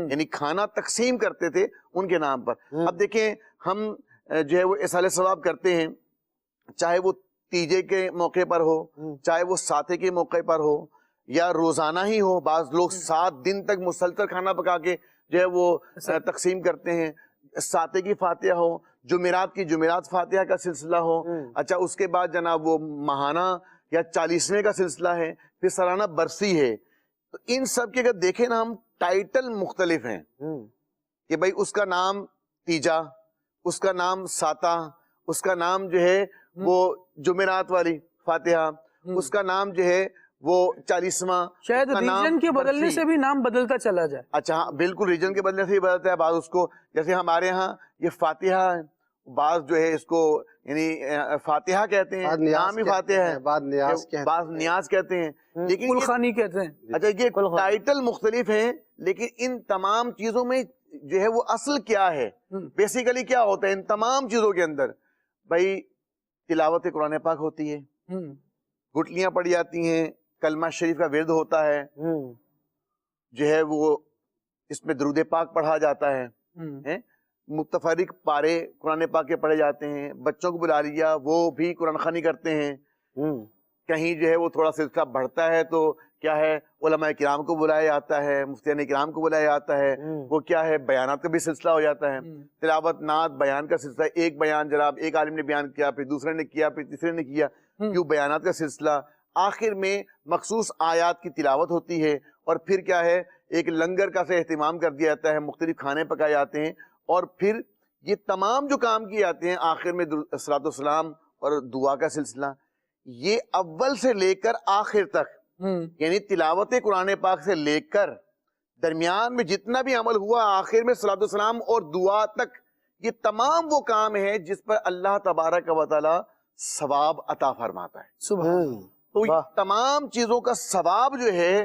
یعنی کھانا تقسیم کرتے تھے ان کے نام پر۔ اب دیکھیں ہم جو ہے وہ ایصال ثواب کرتے ہیں، چاہے وہ تیجے کے موقع پر ہو، چاہے وہ ساتھے کے موقع پر ہو، یا روزانہ ہی ہو، بعض لوگ 7 دن تک مسلسل کھانا پکا کے جو ہے وہ تقسیم کرتے ہیں۔ ساتھے کی فاتحہ ہو، جمعرات کی جمعرات فاتحہ کا سلسلہ ہو، اچھا اس کے بعد جناب وہ ماہانہ یا 40ویں کا سلسلہ ہے، پھر سالانہ برسی ہے۔ تو ان سب کے اگر دیکھیں نا ہم ٹائٹل مختلف ہیں کہ بھائی اس کا نام تیجا، اس کا نام ساتہ، اس کا نام جو ہے وہ جمعرات والی فاتحہ، اس کا نام جو ہے وہ 40واں،
شاید ریجن کے بدلنے سے بھی نام بدلتا چلا جائے۔
اچھا ہاں بالکل، ریجن کے بدلنے سے بھی بدلتا ہے، بعض اس کو جیسے ہمارے ہاں یہ فاتحہ ہے، بعض جو ہے اس کو یعنی فاتحہ کہتے ہیں، نام ہی فاتحہ ہے، بعض نیاز کہتے ہیں، لیکن
کلخانی کہتے ہیں۔
اچھا یہ ٹائٹل مختلف ہیں، لیکن ان تمام چیزوں میں جو ہے وہ اصل کیا ہے، بیسیکلی کیا ہوتا ہے ان تمام چیزوں کے اندر؟ بھائی تلاوت قرآن پاک ہوتی ہے، گٹلیاں پڑی جاتی ہیں، کلمہ شریف کا ورد ہوتا ہے، جو ہے وہ اس میں درود پاک پڑھا جاتا ہے، متفرق پارے قرآن پاک کے پڑھے جاتے ہیں، بچوں کو بلا لیا وہ بھی قرآن خوانی کرتے ہیں، کہیں جو ہے وہ تھوڑا سلسلہ بڑھتا ہے تو کیا ہے علماء کرام کو بلایا جاتا ہے، مفتیان کرام کو بلایا جاتا ہے، وہ کیا ہے بیانات کا بھی سلسلہ ہو جاتا ہے، تلاوت نعت بیان کا سلسلہ، ایک بیان جناب ایک عالم نے بیان کیا، پھر دوسرے نے کیا، پھر تیسرے نے کیا، یوں بیانات کا سلسلہ، آخر میں مخصوص آیات کی تلاوت ہوتی ہے، اور پھر کیا ہے ایک لنگر کا سے اہتمام کر دیا جاتا ہے، مختلف کھانے پکائے جاتے ہیں، اور پھر یہ تمام جو کام کیے جاتے ہیں آخر میں صلاۃ والسلام اور دعا کا سلسلہ، یہ اول سے لے کر آخر تک، یعنی تلاوت قرآن پاک سے لے کر درمیان میں جتنا بھی عمل ہوا آخر میں صلاۃ والسلام اور دعا تک، یہ تمام وہ کام ہے جس پر اللہ تبارک و تعالی ثواب عطا فرماتا ہے۔
سبحان
تو یہ تمام چیزوں کا ثواب جو ہے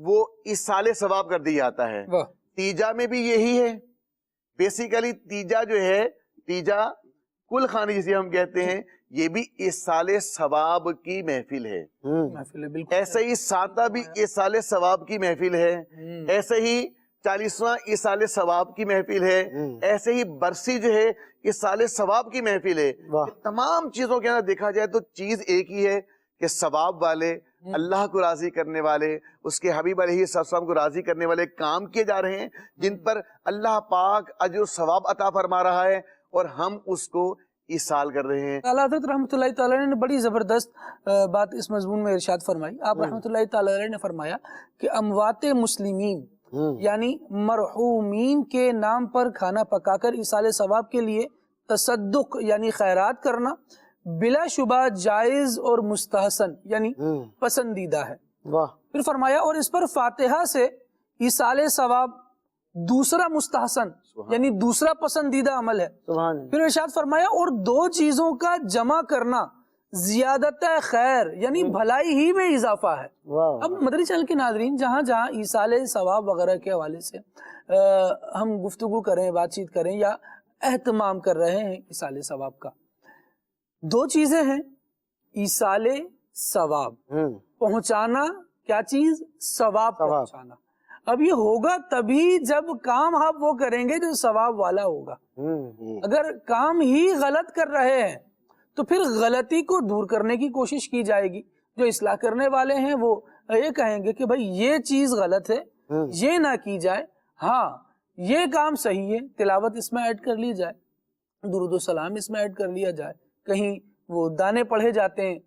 وہ ایصال ثواب کر دیا جاتا ہے۔ تیجا میں بھی یہی ہے، بیسیکلی تیجا جو ہے، تیجا کل خانی جسے ہم کہتے ہیں، یہ بھی ایصال ثواب کی محفل ہے، ایسے ہی ساتہ بھی ایصال ثواب کی محفل ہے، ایسے ہی 40واں ایصال ثواب کی محفل ہے، ایسے ہی برسی جو ہے ایصال ثواب کی محفل ہے۔ تمام چیزوں کے اندر دیکھا جائے تو چیز ایک ہی ہے کہ ثواب والے، اللہ کو راضی کرنے والے، اس کے حبیب علیہ السلام کو راضی کرنے والے کام کیے جا رہے ہیں، جن پر اللہ پاک اجر و ثواب عطا فرما رہا ہے، اور ہم اس کو ایصال کر رہے ہیں۔
اعلیٰ حضرت رحمۃ اللہ تعالی نے بڑی زبردست بات اس مضمون میں ارشاد فرمائی۔ آپ رحمۃ اللہ تعالی نے فرمایا کہ اموات مسلمین یعنی مرحومین کے نام پر کھانا پکا کر ایصال ثواب کے لیے تصدق یعنی خیرات کرنا بلا شبہ جائز اور مستحسن یعنی پسندیدہ ہے۔ پھر فرمایا اور اس پر فاتحہ سے ایصال ثواب دوسرا مستحسن یعنی دوسرا پسندیدہ عمل ہے۔ پھر ارشاد فرمایا اور دو چیزوں کا جمع کرنا زیادت خیر یعنی بھلائی ہی میں اضافہ ہے۔ اب مدنی چینل کے ناظرین جہاں جہاں ایصال ثواب وغیرہ کے حوالے سے ہم گفتگو کریں، بات چیت کریں یا اہتمام کر رہے ہیں ایصال ثواب کا، دو چیزیں ہیں، ایصال ثواب پہنچانا، کیا چیز؟ ثواب پہنچانا۔ اب یہ ہوگا تبھی جب کام آپ وہ کریں گے جو ثواب والا ہوگا۔ اگر کام ہی غلط کر رہے ہیں تو پھر غلطی کو دور کرنے کی کوشش کی جائے گی، جو اصلاح کرنے والے ہیں وہ یہ کہیں گے کہ بھائی یہ چیز غلط ہے، یہ نہ کی جائے، ہاں یہ کام صحیح ہے، تلاوت اس میں ایڈ کر لی جائے، درود و سلام اس میں ایڈ کر لیا جائے، کہیں وہ دانے پڑھے جاتے ہیں،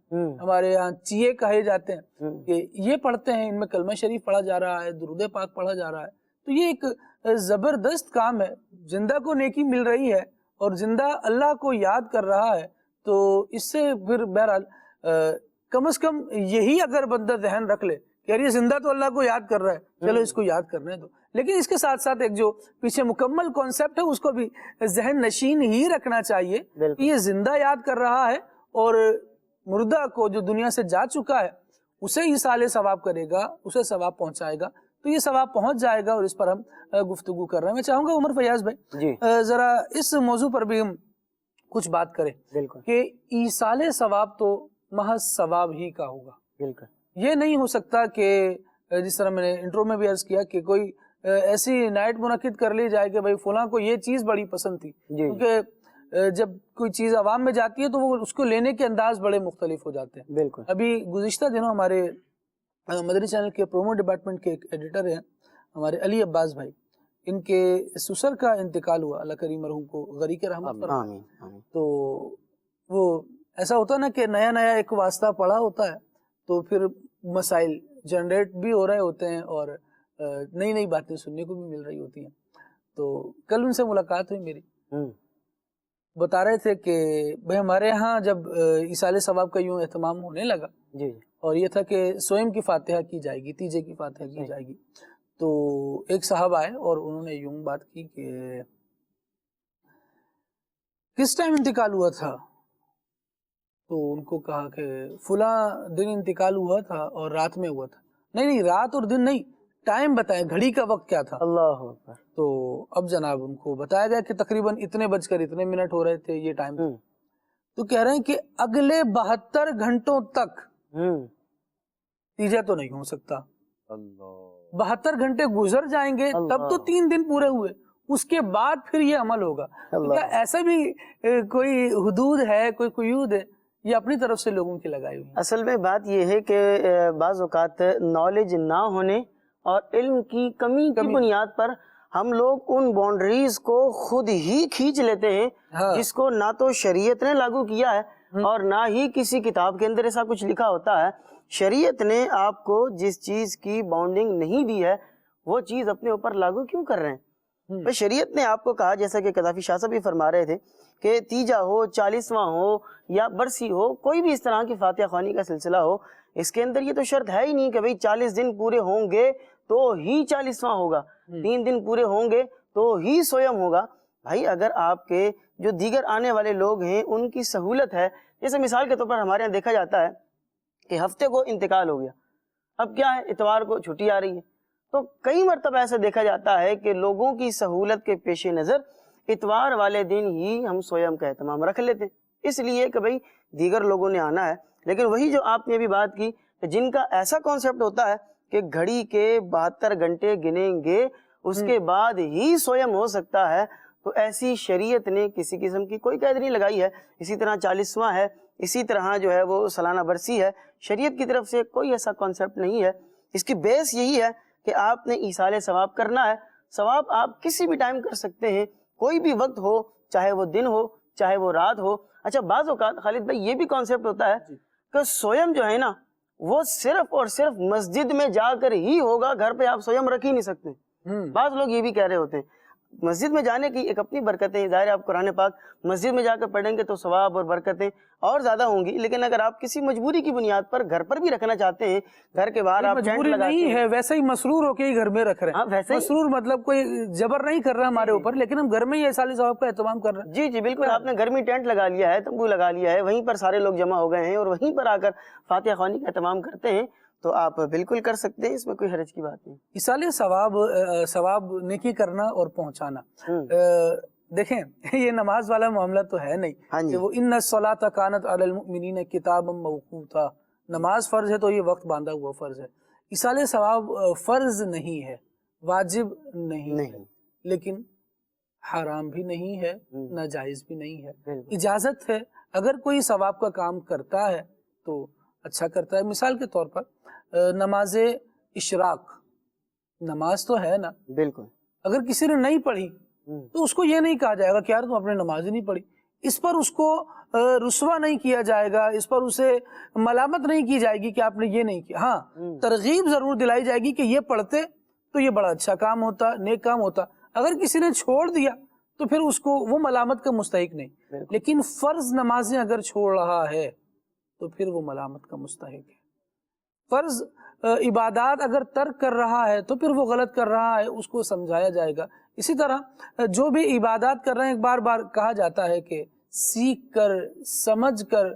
ہمارے یہاں چیے کہے جاتے ہیں کہ یہ پڑھتے ہیں، ان میں کلمہ شریف پڑھا جا رہا ہے، درود پاک پڑھا جا رہا ہے، تو یہ ایک زبردست کام ہے، زندہ کو نیکی مل رہی ہے اور زندہ اللہ کو یاد کر رہا ہے، تو اس سے پھر بہرحال کم از کم یہی اگر بندہ ذہن رکھ لے کہ یار یہ زندہ تو اللہ کو یاد کر رہا ہے، چلو اس کو یاد کرنے دو، لیکن اس کے ساتھ ساتھ ایک جو پیچھے مکمل کانسیپٹ ہے اس کو بھی ذہن نشین ہی رکھنا چاہیے کہ یہ زندہ یاد کر رہا ہے اور مردہ کو جو دنیا سے جا چکا ہے اسے ایصال ثواب کرے گا، اسے ثواب پہنچائے گا، تو یہ ثواب پہنچ جائے گا، اور اس پر ہم گفتگو کر رہے ہیں۔ میں چاہوں گا عمر فیاض بھائی ذرا اس موضوع پر بھی ہم کچھ بات کریں کہ ایصال ثواب تو محض ثواب ہی کا ہوگا، یہ نہیں ہو سکتا کہ جس طرح میں نے انٹرو میں بھی عرض کیا کہ کوئی ایسی نائٹ منعقد کر لی جائے کہ بھائی فلاں کو یہ چیز بڑی پسند تھی، کیونکہ جب کوئی چیز عوام میں جاتی ہے تو وہ اس کو لینے کے انداز بڑے مختلف ہو جاتے ہیں۔ بالکل ابھی گزشتہ دنوں ہمارے مدنی چینل کے پرومو ڈپارٹمنٹ کے ایک ایڈیٹر ہیں ہمارے علی عباس بھائی، ان کے سسر کا انتقال ہوا، اللہ کریم مرحوم کو غریق رحمت فرمائے۔ تو وہ ایسا ہوتا نا کہ نیا نیا ایک واسطہ پڑا ہوتا ہے تو پھر مسائل جنریٹ بھی ہو رہے ہوتے ہیں اور نئی نئی باتیں سننے کو بھی مل رہی ہوتی ہیں۔ تو کل ان سے ملاقات ہوئی میری، بتا رہے تھے کہ بھائی ہمارے ہاں جب ایصال ثواب کا یوں اہتمام ہونے لگا اور یہ تھا کہ سوئم کی فاتحہ کی جائے گی، تیجے کی فاتحہ کی جائے گی، تو ایک صاحب آئے اور انہوں نے یوں بات کی کہ کس ٹائم انتقال ہوا تھا؟ تو ان کو کہا کہ فلاں دن انتقال ہوا تھا اور رات میں ہوا تھا۔ نہیں رات اور دن نہیں، ٹائم بتائیں، گھڑی کا وقت کیا تھا؟ اللہ اکبر۔ تو اب جناب ان کو بتایا گیا کہ تقریباً اتنے بج کر اتنے منٹ ہو رہے تھے، یہ ٹائم تھا۔ تو کہہ رہے ہیں کہ اگلے 72 گھنٹوں تک تیجا تو نہیں ہو سکتا، 72 گھنٹے گزر جائیں گے تب تو 3 دن پورے ہوئے، اس کے بعد پھر یہ عمل ہوگا. کیا ایسا بھی کوئی حدود ہے, کوئی قیود ہے, یہ اپنی طرف سے لوگوں کی لگائی ہوئی؟
اصل میں بات یہ ہے کہ بعض اوقات نالج نہ ہونے اور علم کی کمی کی بنیاد پر ہم لوگ ان باؤنڈریز کو خود ہی کھینچ لیتے ہیں جس کو نہ تو شریعت نے لاگو کیا ہے اور نہ ہی کسی کتاب کے اندر ایسا کچھ لکھا ہوتا ہے. شریعت نے آپ کو جس چیز کی باؤنڈنگ نہیں دی ہے وہ چیز اپنے اوپر لاگو کیوں کر رہے ہیں؟ شریعت نے آپ کو کہا, جیسا کہ قذافی شاہ صاحب بھی فرما رہے تھے, کہ تیجا ہو, 40واں ہو یا برسی ہو, کوئی بھی اس طرح کی فاتحہ خوانی کا سلسلہ ہو, اس کے اندر یہ تو شرط ہے ہی نہیں کہ بھئی 40 دن پورے ہوں گے تو ہی 40واں ہوگا, 3 دن پورے ہوں گے تو ہی سویم ہوگا. بھائی اگر آپ کے جو دیگر آنے والے لوگ ہیں ان کی سہولت ہے, جیسے مثال کے طور پر ہمارے یہاں دیکھا جاتا ہے کہ ہفتے کو انتقال ہو گیا, اب کیا ہے اتوار کو چھٹی آ رہی ہے, تو کئی مرتبہ ایسا دیکھا جاتا ہے کہ لوگوں کی سہولت کے پیش نظر اتوار والے دن ہی ہم سویم کا اہتمام رکھ لیتے ہیں, اس لیے کہ بھئی دیگر لوگوں نے آنا ہے. لیکن وہی جو آپ نے ابھی بات کی کہ جن کا ایسا کانسیپٹ ہوتا ہے کہ گھڑی کے 72 گھنٹے گنیں گے اس کے بعد ہی سویم ہو سکتا ہے, تو ایسی شریعت نے کسی قسم کی کوئی قید نہیں لگائی ہے. اسی طرح 40واں ہے, اسی طرح جو ہے وہ سالانہ برسی ہے, شریعت کی طرف سے کوئی ایسا کانسیپٹ نہیں ہے. اس کی بیس یہی ہے کہ آپ نے ایصال ثواب کرنا ہے. ثواب آپ کسی بھی ٹائم کر سکتے ہیں, کوئی بھی وقت ہو, چاہے وہ دن ہو چاہے وہ رات ہو. اچھا بعض اوقات خالد بھائی یہ بھی کانسیپٹ ہوتا ہے کہ سویم جو ہے نا وہ صرف اور صرف مسجد میں جا کر ہی ہوگا, گھر پہ آپ سویم رکھ ہی نہیں سکتے. بعض لوگ یہ بھی کہہ رہے ہوتے ہیں. مسجد میں جانے کی ایک اپنی برکتیں, ظاہر ہے آپ قرآن پاک مسجد میں جا کر پڑھیں گے تو ثواب اور برکتیں اور زیادہ ہوں گی, لیکن اگر آپ کسی مجبوری کی بنیاد پر گھر پر بھی رکھنا چاہتے ہیں, گھر کے باہر آپ ٹینٹ لگاتے ہیں,
نہیں ہے ویسے ہی مسرور ہو کے ہی گھر میں رکھ رہے ہیں, مسرور مطلب کوئی جبر نہیں کر رہا ہمارے اوپر, لیکن ہم گھر میں ہی ایصال ثواب کا اہتمام کر رہے ہیں.
جی جی بالکل, آپ نے گھر میں ٹینٹ لگا لیا ہے, تمبو لگا لیا ہے, وہیں پر سارے لوگ جمع ہو گئے ہیں اور وہیں پر آ کر فاتحہ خوانی کا اہتمام کرتے ہیں, تو آپ بالکل کر سکتے ہیں, اس میں کوئی حرج کی بات نہیں.
ایصال ثواب نیکی کرنا اور پہنچانا, دیکھیں یہ نماز والا معاملہ تو ہے نہیں کہ وہ ان الصلاۃ کانت علی المؤمنین کتابا موقوتا, نماز فرض ہے تو یہ وقت باندھا ہوا فرض ہے. ایصال ثواب فرض نہیں ہے, واجب نہیں ہے, لیکن حرام بھی نہیں ہے, ناجائز بھی نہیں ہے, اجازت ہے. اگر کوئی ثواب کا کام کرتا ہے تو اچھا کرتا ہے. مثال کے طور پر نماز اشراق, نماز تو ہے نا, بالکل, اگر کسی نے نہیں پڑھی تو اس کو یہ نہیں کہا جائے گا کہ یار تم اپنے نماز ہی نہیں پڑھی, اس پر اس کو رسوا نہیں کیا جائے گا, اس پر اسے ملامت نہیں کی جائے گی کہ آپ نے یہ نہیں کیا. ہاں ترغیب ضرور دلائی جائے گی کہ یہ پڑھتے تو یہ بڑا اچھا کام ہوتا, نیک کام ہوتا. اگر کسی نے چھوڑ دیا تو پھر اس کو وہ ملامت کا مستحق نہیں, لیکن فرض نمازیں اگر چھوڑ رہا ہے تو پھر وہ ملامت کا مستحق ہے. فرض عبادات اگر ترک کر رہا ہے تو پھر وہ غلط کر رہا ہے, اس کو سمجھایا جائے گا. اسی طرح جو بھی عبادات کر رہے ہیں, بار بار کہا جاتا ہے کہ سیکھ کر سمجھ کر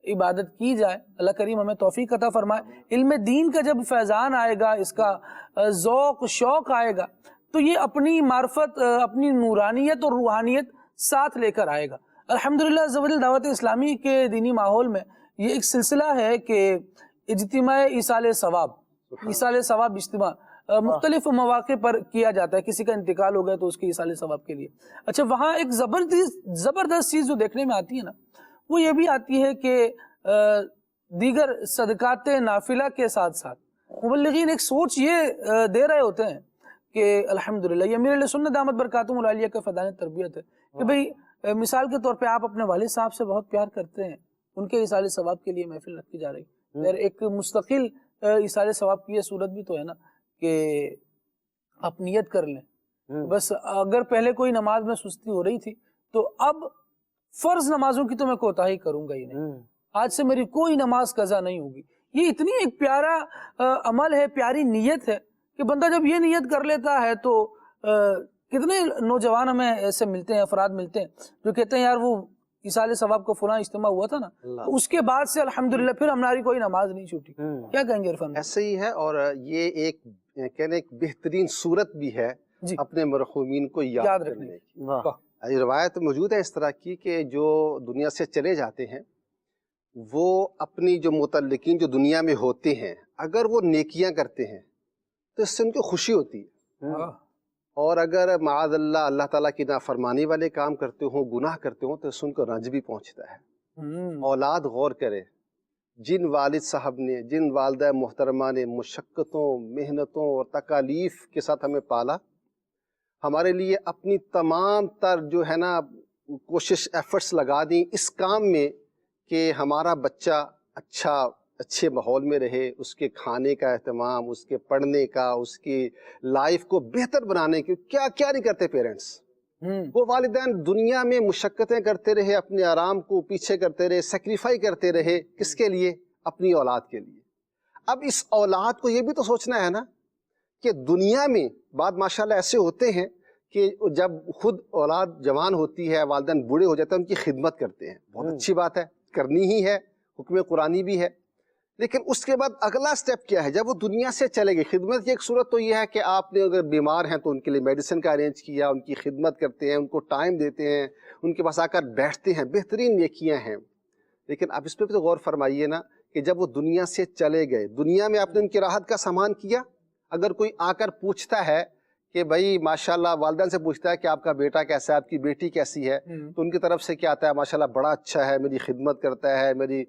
عبادت کی جائے. اللہ کریم ہمیں توفیق عطا فرمائے. علم دین کا جب فیضان آئے گا, اس کا ذوق شوق آئے گا, تو یہ اپنی معرفت, اپنی نورانیت اور روحانیت ساتھ لے کر آئے گا. الحمدللہ عزوجل دعوت اسلامی کے دینی ماحول میں یہ ایک سلسلہ ہے کہ اجتماع ایصال ثواب, ایصال ثواب اجتماع مختلف مواقع پر کیا جاتا ہے. کسی کا انتقال ہو گیا تو اس کے ایصال ثواب کے لیے. اچھا وہاں ایک زبردست چیز جو دیکھنے میں آتی ہے نا, وہ یہ بھی آتی ہے کہ دیگر صدقات نافلہ کے ساتھ ساتھ مبلغین ایک سوچ یہ دے رہے ہوتے ہیں کہ الحمدللہ یہ امیر اہل سنت دامت برکاتہم العالیہ کا فیضان تربیت ہے کہ بھئی مثال کے طور پہ آپ اپنے والد صاحب سے بہت پیار کرتے ہیں, ان کے ایصال ثواب کے لیے محفل رکھی جا رہی ہے. ایک مستقل ایصال ثواب کی یہ صورت بھی تو ہے نا کہ آپ نیت کر لیں, بس اگر پہلے کوئی نماز میں سستی ہو رہی تھی تو اب فرض نمازوں کی تو میں کوتاہی کروں گا ہی نہیں, آج سے میری کوئی نماز قضا نہیں ہوگی. یہ اتنی ایک پیارا عمل ہے, پیاری نیت ہے کہ بندہ جب یہ نیت کر لیتا ہے تو کتنے نوجوان ہمیں ایسے ملتے ہیں, افراد ملتے ہیں جو کہتے ہیں یار وہ ایصال ثواب کا فلاں اجتماع ہوا تھا نا, تو اس کے بعد سے الحمدللہ پھر ہماری کوئی نماز نہیں چھوٹی. کیا کہیں گے عرفان؟
ایسے ہی ہے, اور یہ ایک کہنے ایک بہترین صورت بھی ہے اپنے مرحومین کو یاد رکھنے کی. روایت موجود ہے اس طرح کی کہ جو دنیا سے چلے جاتے ہیں وہ اپنی جو متعلقین جو دنیا میں ہوتے ہیں, اگر وہ نیکیاں کرتے ہیں تو اس سے ان کو خوشی ہوتی ہے, اور اگر معاذ اللہ اللہ تعالیٰ کی نافرمانی والے کام کرتے ہوں، گناہ کرتے ہوں، تو اس ان کو رنج بھی پہنچتا ہے۔ اولاد غور کرے، جن والد صاحب نے، جن والدہ محترمہ نے مشقتوں، محنتوں اور تکالیف کے ساتھ ہمیں پالا، ہمارے لیے اپنی تمام تر جو ہے نا کوشش، ایفرٹس لگا دیں اس کام میں کہ ہمارا بچہ اچھے ماحول میں رہے، اس کے کھانے کا اہتمام، اس کے پڑھنے کا، اس کی لائف کو بہتر بنانے کی کیا کیا نہیں کرتے پیرنٹس۔ وہ والدین دنیا میں مشقتیں کرتے رہے، اپنے آرام کو پیچھے کرتے رہے، سیکریفائی کرتے رہے، کس کے لیے؟ اپنی اولاد کے لیے۔ اب اس اولاد کو یہ بھی تو سوچنا ہے نا کہ دنیا میں بعد ماشاءاللہ ایسے ہوتے ہیں کہ جب خود اولاد جوان ہوتی ہے، والدین بوڑھے ہو جاتے ہیں، ان کی خدمت کرتے ہیں، بہت اچھی بات ہے، کرنی ہی ہے، حکم قرآنی بھی ہے۔ لیکن اس کے بعد اگلا سٹیپ کیا ہے؟ جب وہ دنیا سے چلے گئے، خدمت کی ایک صورت تو یہ ہے کہ آپ نے اگر بیمار ہیں تو ان کے لیے میڈیسن کا ارینج کیا، ان کی خدمت کرتے ہیں، ان کو ٹائم دیتے ہیں، ان کے پاس آ کر بیٹھتے ہیں، بہترین نیکیاں ہیں۔ لیکن آپ اس پہ بھی تو غور فرمائیے نا کہ جب وہ دنیا سے چلے گئے، دنیا میں آپ نے ان کی راحت کا سامان کیا؟ اگر کوئی آ کر پوچھتا ہے کہ بھائی ماشاءاللہ، والدین سے پوچھتا ہے کہ آپ کا بیٹا کیسا ہے، آپ کی بیٹی کیسی ہے، تو ان کی طرف سے کیا آتا ہے؟ ماشاءاللہ بڑا اچھا ہے، میری خدمت کرتا ہے، میری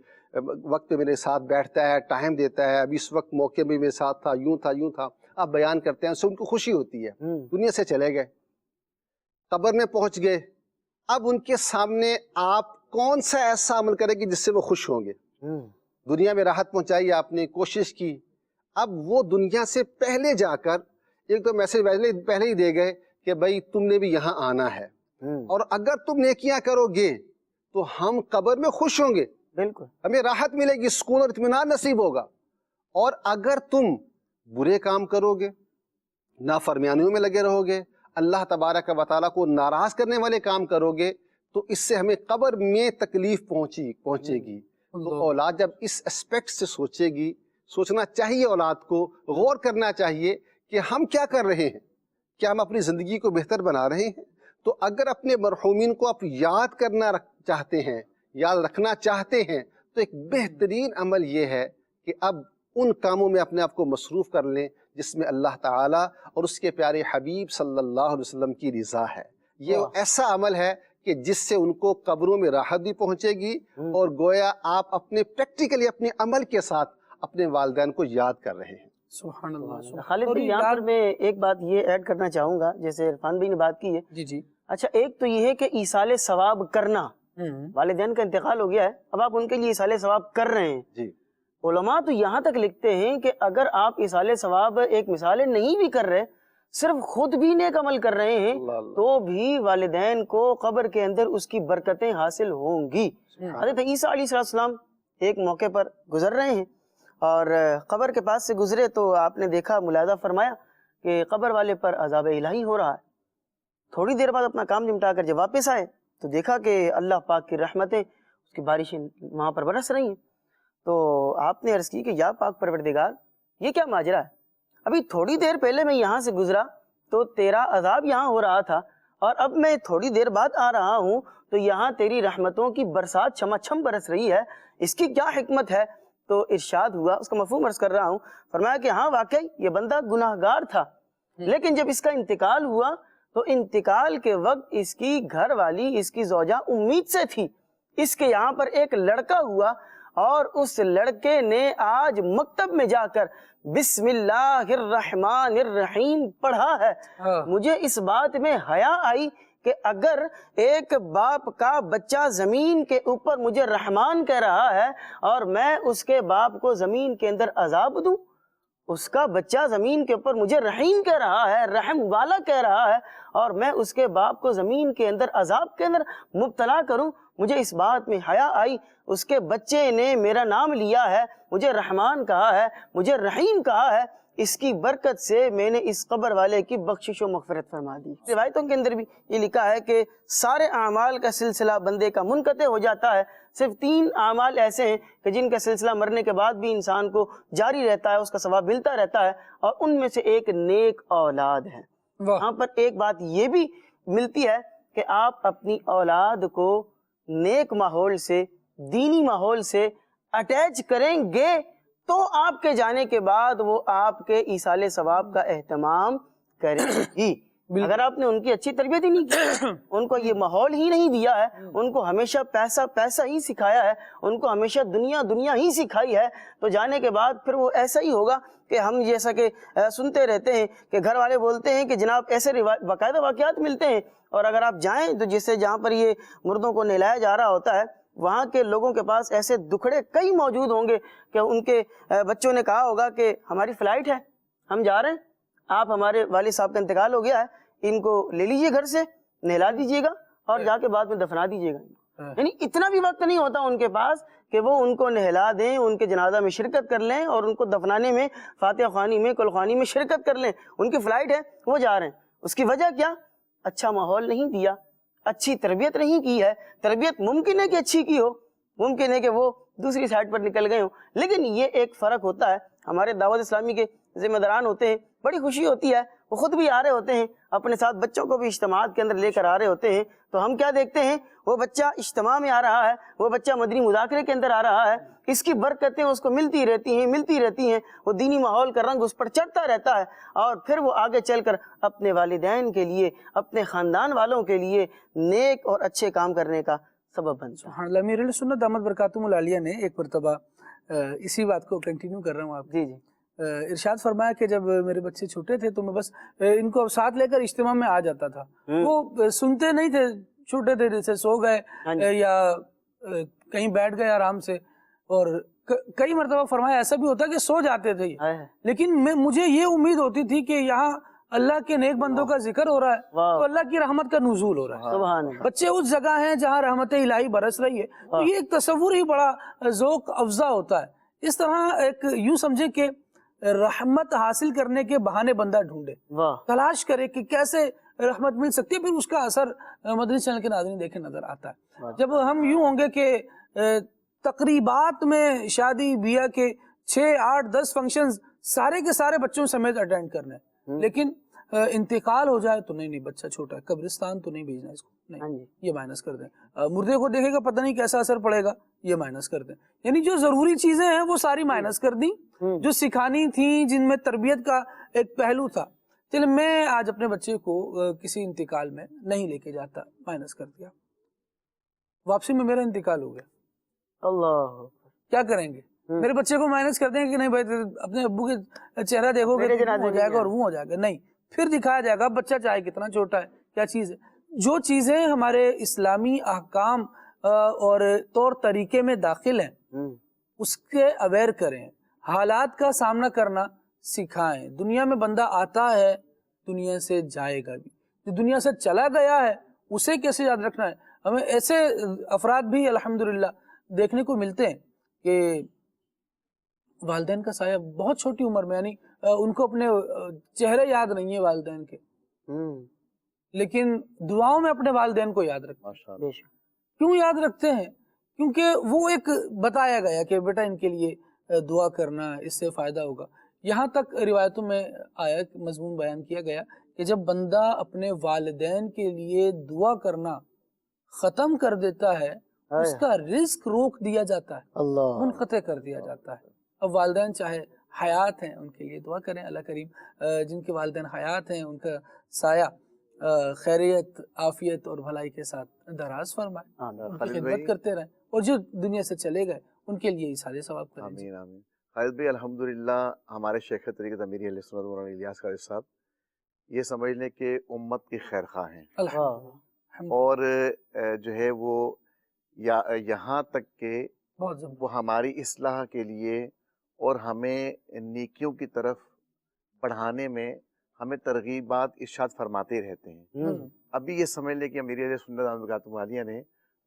وقت پہ میرے ساتھ بیٹھتا ہے، ٹائم دیتا ہے، ابھی اس وقت موقع میں میرے ساتھ تھا، یوں تھا۔ آپ بیان کرتے ہیں، اس سے ان کو خوشی ہوتی ہے۔ دنیا سے چلے گئے، قبر میں پہنچ گئے، اب ان کے سامنے آپ کون سا ایسا عمل کریں کہ جس سے وہ خوش ہوں گے؟ دنیا میں راحت پہنچائی آپ نے، کوشش کی، اب وہ دنیا سے پہلے جا کر ایک تو میسج پہلے ہی دے گئے کہ بھائی تم نے بھی یہاں آنا ہے، اور اگر تم نیکیاں کرو گے تو ہم قبر میں خوش ہوں گے،
بالکل
ہمیں راحت ملے گی، سکون اور اطمینان نصیب ہوگا۔ اور اگر تم برے کام کرو گے، نافرمانیوں میں لگے رہو گے، اللہ تبارک و تعالیٰ کو ناراض کرنے والے کام کرو گے، تو اس سے ہمیں قبر میں تکلیف پہنچے گی۔ تو اولاد جب اس اسپیکٹ سے سوچے گی، سوچنا چاہیے، اولاد کو غور کرنا چاہیے کہ ہم کیا کر رہے ہیں، کیا ہم اپنی زندگی کو بہتر بنا رہے ہیں؟ تو اگر اپنے مرحومین کو آپ یاد کرنا چاہتے ہیں، یاد رکھنا چاہتے ہیں، تو ایک بہترین عمل یہ ہے کہ اب ان کاموں میں اپنے آپ کو مصروف کر لیں جس میں اللہ تعالیٰ اور اس کے پیارے حبیب صلی اللہ علیہ وسلم کی رضا ہے۔ یہ ایسا عمل ہے کہ جس سے ان کو قبروں میں راحت بھی پہنچے گی، اور گویا آپ اپنے پریکٹیکلی اپنے عمل کے ساتھ اپنے والدین کو یاد کر رہے ہیں۔
سبحان اللہ۔
خالد بھائی، یہاں پر میں ایک بات یہ ایڈ کرنا چاہوں گا، جیسے عرفان بھائی نے بات کی ہے۔
جی
اچھا، ایک تو یہ ہے کہ ایصال ثواب کرنا، والدین کا انتقال ہو گیا ہے، اب آپ ان کے لیے ایصال ثواب کر رہے ہیں۔
جی،
علماء تو یہاں تک لکھتے ہیں کہ اگر آپ ایصال ثواب ایک مثال نہیں بھی کر رہے، صرف خود بھی نیک عمل کر رہے ہیں، تو بھی والدین کو قبر کے اندر اس کی برکتیں حاصل ہوں گی۔ حضرت عیسیٰ علیہ السلام ایک موقع پر گزر رہے ہیں، اور قبر کے پاس سے گزرے تو آپ نے دیکھا، ملاحظہ فرمایا کہ قبر والے پر عذاب الہی ہو رہا ہے۔ تھوڑی دیر بعد اپنا کام نمٹا کر جب واپس آئے تو دیکھا کہ اللہ پاک کی رحمتیں، اس کی بارشیں وہاں پر برس رہی ہیں۔ تو آپ نے عرض کی کہ یا پاک پروردگار، یہ کیا ماجرا ہے؟ ابھی تھوڑی دیر پہلے میں یہاں سے گزرا تو تیرا عذاب یہاں ہو رہا تھا، اور اب میں تھوڑی دیر بعد آ رہا ہوں تو یہاں تیری رحمتوں کی برسات چھما چھم برس رہی ہے، اس کی کیا حکمت ہے؟ تو ارشاد ہوا، اس کا مفہوم عرض کر رہا ہوں، فرمایا کہ ہاں واقعی یہ بندہ گناہگار تھا، لیکن جب اس کا انتقال ہوا تو انتقال کے وقت اس کی گھر والی، اس کی زوجہ امید سے تھی، اس کے یہاں پر ایک لڑکا ہوا، اور اس لڑکے نے آج مکتب میں جا کر بسم اللہ الرحمن الرحیم پڑھا ہے۔ مجھے اس بات میں حیا آئی کہ اگر ایک باپ کا بچہ زمین کے اوپر مجھے رحمان کہہ رہا ہے، اور میں اس کے باپ کو زمین کے اندر عذاب دوں، اس کا بچہ زمین کے اوپر مجھے رحیم کہہ رہا ہے، رحم والا کہہ رہا ہے، اور میں اس کے باپ کو زمین کے اندر عذاب کے اندر مبتلا کروں، مجھے اس بات میں حیا آئی۔ اس کے بچے نے میرا نام لیا ہے، مجھے رحمان کہا ہے، مجھے رحیم کہا ہے، اس کی برکت سے میں نے اس قبر والے کی بخشش و مغفرت فرما دی۔ روایتوں کے اندر بھی یہ لکھا ہے کہ سارے اعمال کا سلسلہ بندے کا منقطع ہو جاتا ہے، صرف 3 اعمال ایسے ہیں کہ جن کا سلسلہ مرنے کے بعد بھی انسان کو جاری رہتا ہے، اس کا ثواب ملتا رہتا ہے، اور ان میں سے ایک نیک اولاد ہے۔ وہاں پر ایک بات یہ بھی ملتی ہے کہ آپ اپنی اولاد کو نیک ماحول سے، دینی ماحول سے اٹیچ کریں گے تو آپ کے جانے کے بعد وہ آپ کے ایصال ثواب کا اہتمام کرے گی۔ اگر آپ نے ان کی اچھی تربیت ہی نہیں کی، ان کو یہ ماحول ہی نہیں دیا ہے، ان کو ہمیشہ پیسہ پیسہ ہی سکھایا ہے، ان کو ہمیشہ دنیا دنیا ہی سکھائی ہے، تو جانے کے بعد پھر وہ ایسا ہی ہوگا کہ ہم جیسا کہ سنتے رہتے ہیں کہ گھر والے بولتے ہیں کہ جناب ایسے باقاعدہ واقعات ملتے ہیں، اور اگر آپ جائیں تو جیسے جہاں پر یہ مردوں کو نہلایا جا رہا ہوتا ہے وہاں کے لوگوں کے پاس ایسے دکھڑے کئی موجود ہوں گے کہ ان کے بچوں نے کہا ہوگا کہ ہماری فلائٹ ہے، ہم جا رہے ہیں، آپ ہمارے والد صاحب کا انتقال ہو گیا ہے، ان کو لے لیجئے گھر سے، نہلا دیجئے گا اور جا کے بعد میں دفنا دیجئے گا۔ یعنی اتنا بھی وقت نہیں ہوتا ان کے پاس کہ وہ ان کو نہلا دیں، ان کے جنازہ میں شرکت کر لیں اور ان کو دفنانے میں، فاتحہ خوانی میں، کل خوانی میں شرکت کر لیں۔ ان کی فلائٹ ہے، وہ جا رہے ہیں۔ اس کی وجہ کیا؟ اچھا ماحول نہیں دیا، اچھی تربیت نہیں کی ہے۔ تربیت ممکن ہے کہ اچھی کی ہو، ممکن ہے کہ وہ دوسری سائڈ پر نکل گئے ہوں، لیکن یہ ایک فرق ہوتا ہے۔ ہمارے دعوت اسلامی کے ذمہ داران ہوتے ہیں، بڑی خوشی ہوتی ہے، وہ خود بھی آ رہے ہوتے ہیں، اپنے ساتھ بچوں کو بھی اجتماعات کے اندر لے کر آ رہے ہوتے ہیں، تو ہم کیا دیکھتے ہیں؟ وہ بچہ اجتماع میں آ رہا ہے، وہ بچہ مدنی مذاکرے کے اندر آ رہا ہے، اس کی برکتیں اس کو ملتی رہتی ہیں، وہ دینی ماحول کا رنگ اس پر چڑھتا رہتا ہے، اور پھر وہ آگے چل کر اپنے والدین کے لیے، اپنے خاندان والوں کے لیے نیک اور اچھے کام کرنے کا سبب بن جائے۔
سبحان اللہ۔ امیر اہل سنت دامت برکاتہم العالیہ نے ایک مرتبہ اسی بات کو کنٹینیو کر رہا ہوں آپ
جی جی
ارشاد فرمایا کہ جب میرے بچے چھوٹے تھے تو میں بس ان کو ساتھ لے کر اجتماع میں آ جاتا تھا، وہ سنتے نہیں تھے، چھوٹے تھے، جیسے سو گئے یا کہیں بیٹھ گئے آرام سے، اور کئی مرتبہ فرمایا ایسا بھی ہوتا کہ سو جاتے تھے، لیکن مجھے یہ امید ہوتی تھی کہ یہاں اللہ کے نیک بندوں کا ذکر ہو رہا ہے تو اللہ کی رحمت کا نزول ہو رہا ہے،
سبحان اللہ۔
بچے اس جگہ ہیں جہاں رحمت الہی برس رہی ہے، تو یہ ایک تصور ہی بڑا ذوق افزا ہوتا ہے۔ اس طرح ایک یوں سمجھے کہ رحمت حاصل کرنے کے بہانے بندہ ڈھونڈے، تلاش کرے کہ کیسے رحمت مل سکتی ہے، پھر اس کا اثر مدنی چینل کے ناظرین دیکھے نظر آتا ہے۔ جب ہم یوں ہوں گے کہ تقریبات میں شادی بیاہ کے 6 8 10 فنکشنز سارے کے سارے بچوں سمیت اٹینڈ کرنے، لیکن انتقال ہو جائے تو نہیں بچہ چھوٹا ہے، قبرستان تو نہیں بھیجنا اس کو، نہیں، یہ مائنس کر دیں، مردے کو دیکھے گا پتہ نہیں کیسا اثر پڑے گا، یہ مائنس کر دیں۔ یعنی جو ضروری چیزیں ہیں وہ ساری مائنس کر دیں، جو سکھانی تھیں، جن میں تربیت کا ایک پہلو تھا، چلے میں آج اپنے بچے کو کسی انتقال میں نہیں لے کے جاتا، مائنس کر دیا، واپسی میں میرا انتقال ہو گیا،
اللہ
کیا کریں گے؟ میرے بچے کو مائنس کر دیں کہ نہیں بھائی اپنے ابو کے چہرہ دیکھو گے ہو جائے گا اور وہ ہو جائے گا، نہیں، پھر دکھایا جائے گا بچہ چاہے کتنا چھوٹا ہے کیا چیز ہے۔ جو چیزیں ہمارے اسلامی احکام اور طور طریقے میں داخل ہیں اس کے اویئر کریں، حالات کا سامنا کرنا سکھائیں۔ دنیا میں بندہ آتا ہے، دنیا سے جائے گا بھی، جو دنیا سے چلا گیا ہے اسے کیسے یاد رکھنا ہے۔ ہمیں ایسے افراد بھی الحمدللہ دیکھنے کو ملتے ہیں کہ والدین کا سایہ بہت چھوٹی عمر میں، یعنی ان کو اپنے چہرے یاد نہیں ہیں والدین کے، لیکن دعاؤں میں اپنے والدین کو یاد رکھتے ہیں۔ کیوں یاد رکھتے ہیں؟ کیونکہ وہ ایک بتایا گیا کہ بیٹا ان کے لیے دعا کرنا، اس سے فائدہ ہوگا۔ یہاں تک روایتوں میں آیا، مضمون بیان کیا گیا کہ جب بندہ اپنے والدین کے لیے دعا کرنا ختم کر دیتا ہے اس کا رزق روک دیا جاتا ہے، منقطع کر دیا جاتا ہے۔ اب والدین چاہے حیات ہیں ان کے لیے دعا کریں، اللہ کریم جن کے والدین حیات ہیں ان کا سایہ خیریت، عافیت اور بھلائی کے ساتھ دراز فرمائے، ان کی خدمت کرتے رہیں، اور جو دنیا سے چلے گئے ان کے لیے سارے ثواب کریں۔
آمین آمین۔ خالد بھائی الحمدللہ ہمارے شیخ طریقت امیر اہل سنت مولانا الیاس قادری صاحب یہ سمجھ لیں کہ امت کے خیر خواہ ہیں، اور جو ہے وہ یہاں تک کہ وہ ہماری اصلاح کے لیے اور ہمیں نیکیوں کی طرف بڑھانے میں ہمیں ترغیبات ارشاد فرماتے رہتے ہیں۔ ابھی یہ سمجھ لیں کہ امیر اہل سنت دامت برکاتہم العالیہ نے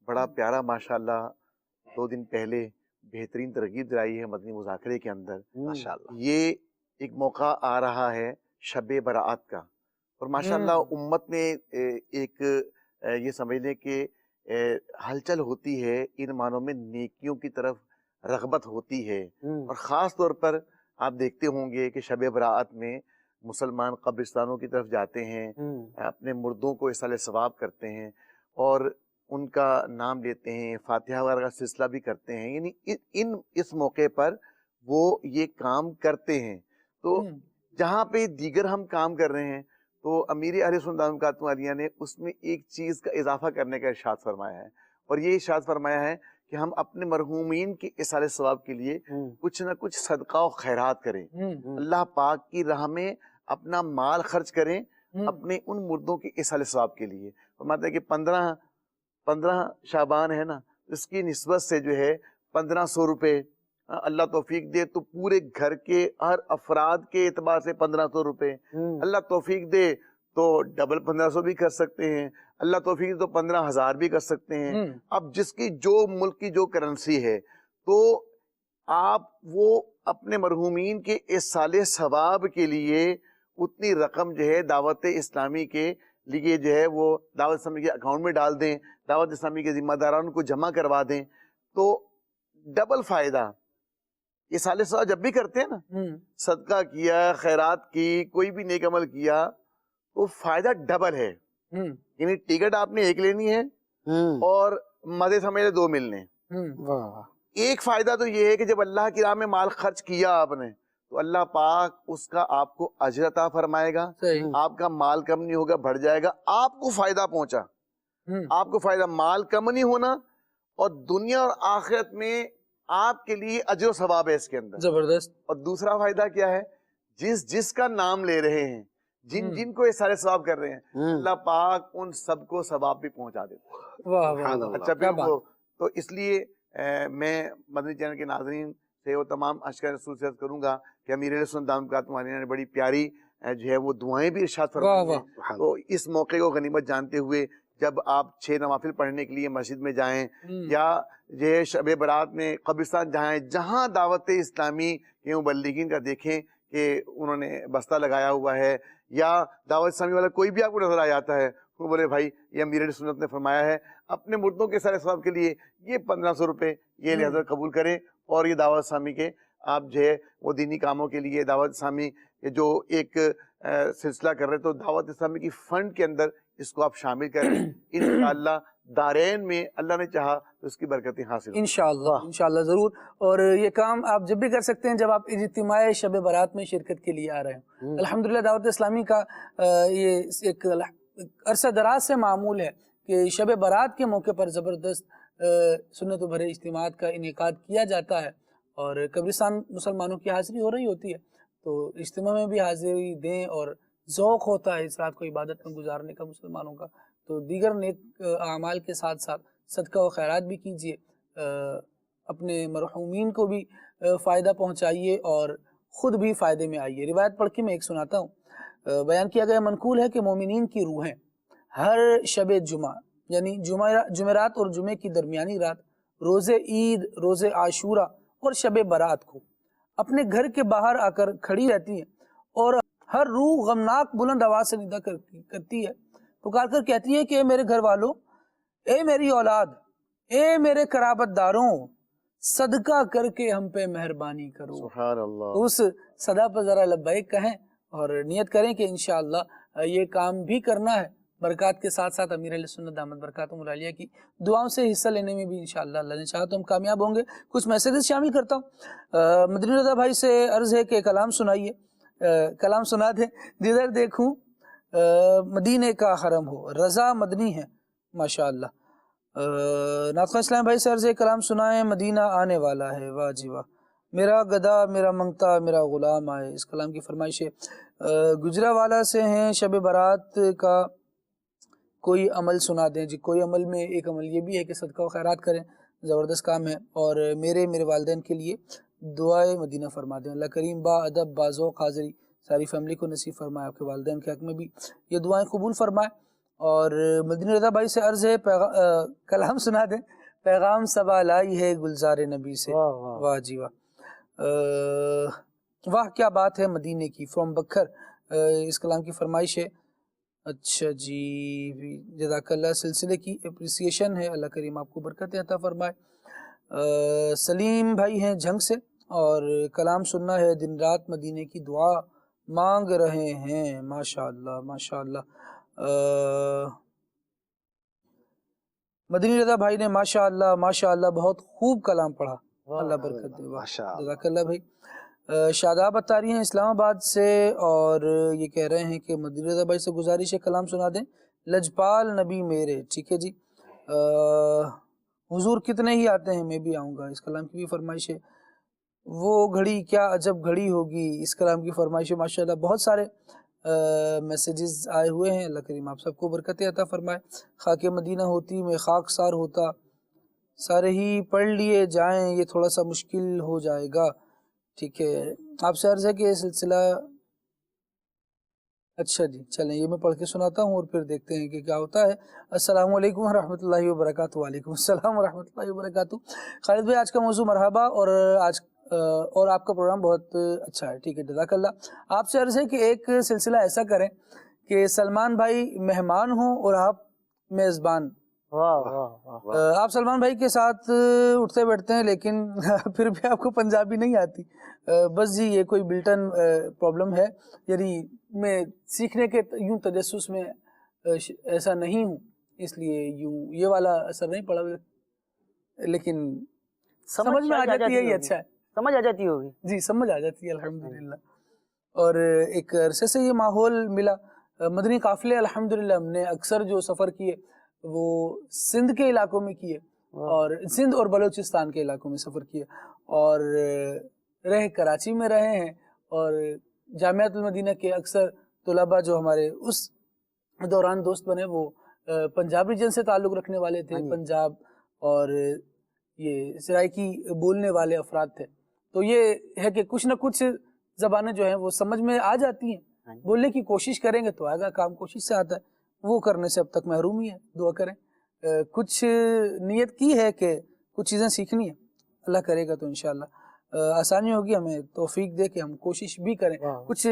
بڑا پیارا ماشاءاللہ 2 دن پہلے بہترین ترغیب دلائی ہے مدنی مذاکرے کے اندر۔ ماشاءاللہ یہ ایک موقع آ رہا ہے شب برات کا، اور ماشاءاللہ امت میں ایک یہ سمجھ لیں کہ ہلچل ہوتی ہے، ان معنوں میں نیکیوں کی طرف رغبت ہوتی ہے، اور خاص طور پر آپ دیکھتے ہوں گے کہ شب برات میں مسلمان قبرستانوں کی طرف جاتے ہیں، اپنے مردوں کو اصالہ ثواب کرتے ہیں اور ان کا نام لیتے ہیں، فاتحہ وغیرہ کا سلسلہ بھی کرتے ہیں، یعنی اس موقع پر وہ یہ کام کرتے ہیں۔ تو جہاں پہ دیگر ہم کام کر رہے ہیں تو امیر اہل سنت دامت عالیہ نے اس میں ایک چیز کا اضافہ کرنے کا ارشاد فرمایا ہے، اور یہ ارشاد فرمایا ہے کہ ہم اپنے مرحومین کے اصال ثواب کے لیے کچھ نہ کچھ صدقہ و خیرات کریں، اللہ پاک کی راہ میں اپنا مال خرچ کریں اپنے ان مردوں کے اصال ثواب کے لیے۔ فرماتا ہے کہ 15 شعبان ہے نا، اس کی نسبت سے جو ہے 1500 روپے اللہ توفیق دے تو پورے گھر کے ہر افراد کے اعتبار سے 1500 روپے، اللہ توفیق دے تو ڈبل 1500 بھی کر سکتے ہیں، اللہ توفیق دے تو 15,000 بھی کر سکتے ہیں۔ اب جس کی جو ملک کی جو کرنسی ہے، تو آپ وہ اپنے مرحومین کے اصال ثواب کے لیے اتنی رقم جو ہے دعوت اسلامی کے لیے جو ہے وہ دعوت اسلامی کے اکاؤنٹ میں ڈال دیں، دعوت اسلامی کے ذمہ داران کو جمع کروا دیں، تو ڈبل فائدہ۔ اصال ثواب جب بھی کرتے ہیں نا، صدقہ کیا، خیرات کی، کوئی بھی نیک عمل کیا، وہ فائدہ ڈبل ہے۔ یعنی ٹکٹ آپ نے ایک لینی ہے اور مزے سمجھ 2 ملنے۔ ایک فائدہ تو یہ ہے کہ جب اللہ کی راہ میں مال خرچ کیا آپ نے تو اللہ پاک اس کا آپ کو اجر عطا فرمائے گا، آپ کا مال کم نہیں ہوگا، بڑھ جائے گا، آپ کو فائدہ پہنچا، آپ کو فائدہ، مال کم نہیں ہونا، اور دنیا اور آخرت میں آپ کے لیے اجر و ثواب ہے اس کے اندر
زبردست۔
اور دوسرا فائدہ کیا ہے، جس کا نام لے رہے ہیں، جن کو یہ سارے ثواب کر رہے ہیں، اللہ پاک ان سب کو ثواب بھی پہنچا دیتے۔ اچھا تو اس لیے میں مدنی چینل کے ناظرین سے وہ تمام اشکار رسول سے عرض کروں گا کہ امیر اہل سنت دامت عالیہ نے بڑی پیاری جو ہے وہ دعائیں بھی ارشاد فرمائی ہیں، تو اس موقع کو غنیمت جانتے ہوئے جب آپ 6 نوافل پڑھنے کے لیے مسجد میں جائیں، یا یہ شب برات میں قبرستان جائیں، جہاں دعوت اسلامی کے مبلغین کا دیکھیں کہ انہوں نے بستہ لگایا ہوا ہے، یا دعوت اسلامی والا کوئی بھی آپ کو نظر آ جاتا ہے، وہ بولے بھائی یہ امیر اہل سنت نے فرمایا ہے اپنے مردوں کے سارے ثواب کے لیے یہ 1500 روپے یہ لہذا قبول کریں، اور یہ دعوت اسلامی کے آپ جو ہے وہ دینی کاموں کے لیے دعوت اسلامی جو ایک سلسلہ کر رہے تو دعوت اسلامی کی فنڈ کے اندر اس کو آپ شامل کریں، انشاءاللہ دارین میں اللہ نے چاہا تو اس کی برکتیں حاصل
انشاءاللہ ضرور۔ اور یہ کام آپ جب بھی کر سکتے ہیں جب آپ اجتماع شب برات میں شرکت کے لیے آ رہے ہیں۔ الحمدللہ دعوت اسلامی کا یہ ایک عرصہ دراز سے معمول ہے کہ شب برات کے موقع پر زبردست سنت و بھرے اجتماعات کا انعقاد کیا جاتا ہے، اور قبرستان مسلمانوں کی حاضری ہو رہی ہوتی ہے، تو اجتماع میں بھی حاضری دیں، اور ذوق ہوتا ہے اس رات کو عبادت میں گزارنے کا مسلمانوں کا، تو دیگر نیک اعمال کے ساتھ ساتھ صدقہ و خیرات بھی کیجیے، اپنے مرحومین کو بھی فائدہ پہنچائیے اور خود بھی فائدے میں آئیے۔ روایت پڑھ کے میں ایک سناتا ہوں۔ بیان کیا گیا منقول ہے کہ مومنین کی روحیں ہر شب جمعہ یعنی جمعرات اور جمعے کی درمیانی رات، روز عید، روز عاشورہ اور شب برات کو اپنے گھر کے باہر آ کر کھڑی رہتی ہیں، اور ہر روح غمناک بلند آواز سے ندا کرتی ہے، پکار کر کہتی ہے کہ اے میرے گھر والوں، اے میری اولاد، اے میرے قرابت داروں، صدقہ کر کے ہم پہ مہربانی کرو۔
سبحان اللہ۔
تو اس صدا پر ذرا لبیک کہیں اور نیت کریں کہ انشاءاللہ یہ کام بھی کرنا ہے، برکات کے ساتھ ساتھ امیر اہل سنت دامت برکاتہم العالیہ کی دعاؤں سے حصہ لینے میں بھی انشاءاللہ اللہ نے چاہا تو ہم کامیاب ہوں گے۔ کچھ میسیجز شامل کرتا ہوں۔ مدنی رضا بھائی سے عرض ہے کہ کلام سنائیے، کلام سنا دیں، جدھر دیکھوں مدینے کا حرم ہو، رضا مدنی ہے ماشاءاللہ۔ ناطقہ اسلام بھائی سے عرض ہے کلام سنائیں، مدینہ آنے والا ہے، واہ جی واہ، میرا گدا میرا منگتا میرا غلام آئے، اس کلام کی فرمائش ہے۔ گجرا سے ہیں، شب برات کا کوئی عمل سنا دیں جی۔ کوئی عمل میں ایک عمل یہ بھی ہے کہ صدقہ و خیرات کریں، زبردست کام ہے، اور میرے والدین کے لیے دعائے مدینہ فرما دیں، اللہ کریم با ادب با ذوق حاضری ساری فیملی کو نصیب فرمائے، آپ کے والدین کے حق میں بھی یہ دعائیں قبول فرمائے۔ اور مدنی رضا بھائی سے عرض ہے کلام سنا دیں، پیغام سبا لائی ہے گلزار نبی سے، واہ جی واہ، واہ کیا بات ہے مدینے کی، فرام بکھر اس کلام کی فرمائش ہے۔ اچھا جی، جزاک اللہ، سلسلے کی اپریسیشن ہے، اللہ کریم آپ کو برکت عطا فرمائے۔ سلیم بھائی ہیں جھنگ سے، اور کلام سننا ہے، دن رات مدینے کی دعا مانگ رہے ہیں، ماشاءاللہ ماشاءاللہ۔ مدنی رضا بھائی نے ماشاءاللہ ماشاءاللہ بہت خوب کلام پڑھا، اللہ برکت دے، جزاک اللہ بھائی۔ شاداب اتاری ہیں اسلام آباد سے، اور یہ کہہ رہے ہیں کہ مدنی رضا بھائی سے گزارش ہے کلام سنا دیں، لجپال نبی میرے، ٹھیک ہے جی۔ حضور کتنے ہی آتے ہیں میں بھی آؤں گا، اس کلام کی بھی فرمائش ہے۔ وہ گھڑی کیا عجب گھڑی ہوگی، اس کلام کی فرمائش ہے۔ ماشاءاللہ بہت سارے میسیجز آئے ہوئے ہیں، اللہ کریم آپ سب کو برکت عطا فرمائے۔ خاک مدینہ ہوتی میں خاک سار ہوتا، سارے ہی پڑھ لیے جائیں یہ تھوڑا سا مشکل ہو جائے گا، ٹھیک ہے۔ آپ سے عرض ہے کہ یہ سلسلہ، اچھا جی چلیں یہ میں پڑھ کے سناتا ہوں اور پھر دیکھتے ہیں کہ کیا ہوتا ہے۔ السلام علیکم ورحمۃ اللہ وبرکاتہ۔ وعلیکم السلام ورحمۃ اللہ وبرکاتہ۔ خالد بھائی آج کا موضوع مرحبا، اور آپ کا پروگرام بہت اچھا ہے، ٹھیک ہے جزاک اللہ۔ آپ سے عرض ہے کہ ایک سلسلہ ایسا کریں کہ سلمان بھائی مہمان ہوں اور آپ میزبان۔ آپ سلمان بھائی کے ساتھ اٹھتے بیٹھتے ہیں لیکن پھر بھی آپ کو پنجابی نہیں آتی، بس جی یہ کوئی بلٹن پرابلم ہے، یعنی میں سیکھنے کے یوں تجسس میں ایسا نہیں ہوں، اس لیے یوں یہ والا اثر نہیں پڑا، لیکن سمجھ میں آ جاتی ہے، یہ اچھا ہے،
سمجھ آ جاتی ہوگی
جی سمجھ آ جاتی ہے الحمدللہ۔ اور ایک عرصے سے یہ ماحول ملا، مدنی قافلے الحمدللہ ہم نے اکثر جو سفر کیے وہ سندھ کے علاقوں میں کیے، اور سندھ اور بلوچستان کے علاقوں میں سفر کیے، اور رہے کراچی میں رہے ہیں، اور جامعۃ المدینہ کے اکثر طلباء جو ہمارے اس دوران دوست بنے وہ پنجاب ریجن سے تعلق رکھنے والے تھے، پنجاب اور یہ سرائکی بولنے والے افراد تھے، تو یہ ہے کہ کچھ نہ کچھ زبانیں جو ہیں وہ سمجھ میں آ جاتی ہیں، بولنے کی کوشش کریں گے تو آئے گا کام، کوشش سے آتا ہے، وہ کرنے سے اب تک محروم ہی ہے، دعا کریں۔ کچھ نیت کی ہے کہ کچھ چیزیں سیکھنی ہیں، اللہ کرے گا تو انشاءاللہ آسانی ہوگی، ہمیں توفیق دے کہ ہم کوشش بھی کریں۔ کچھ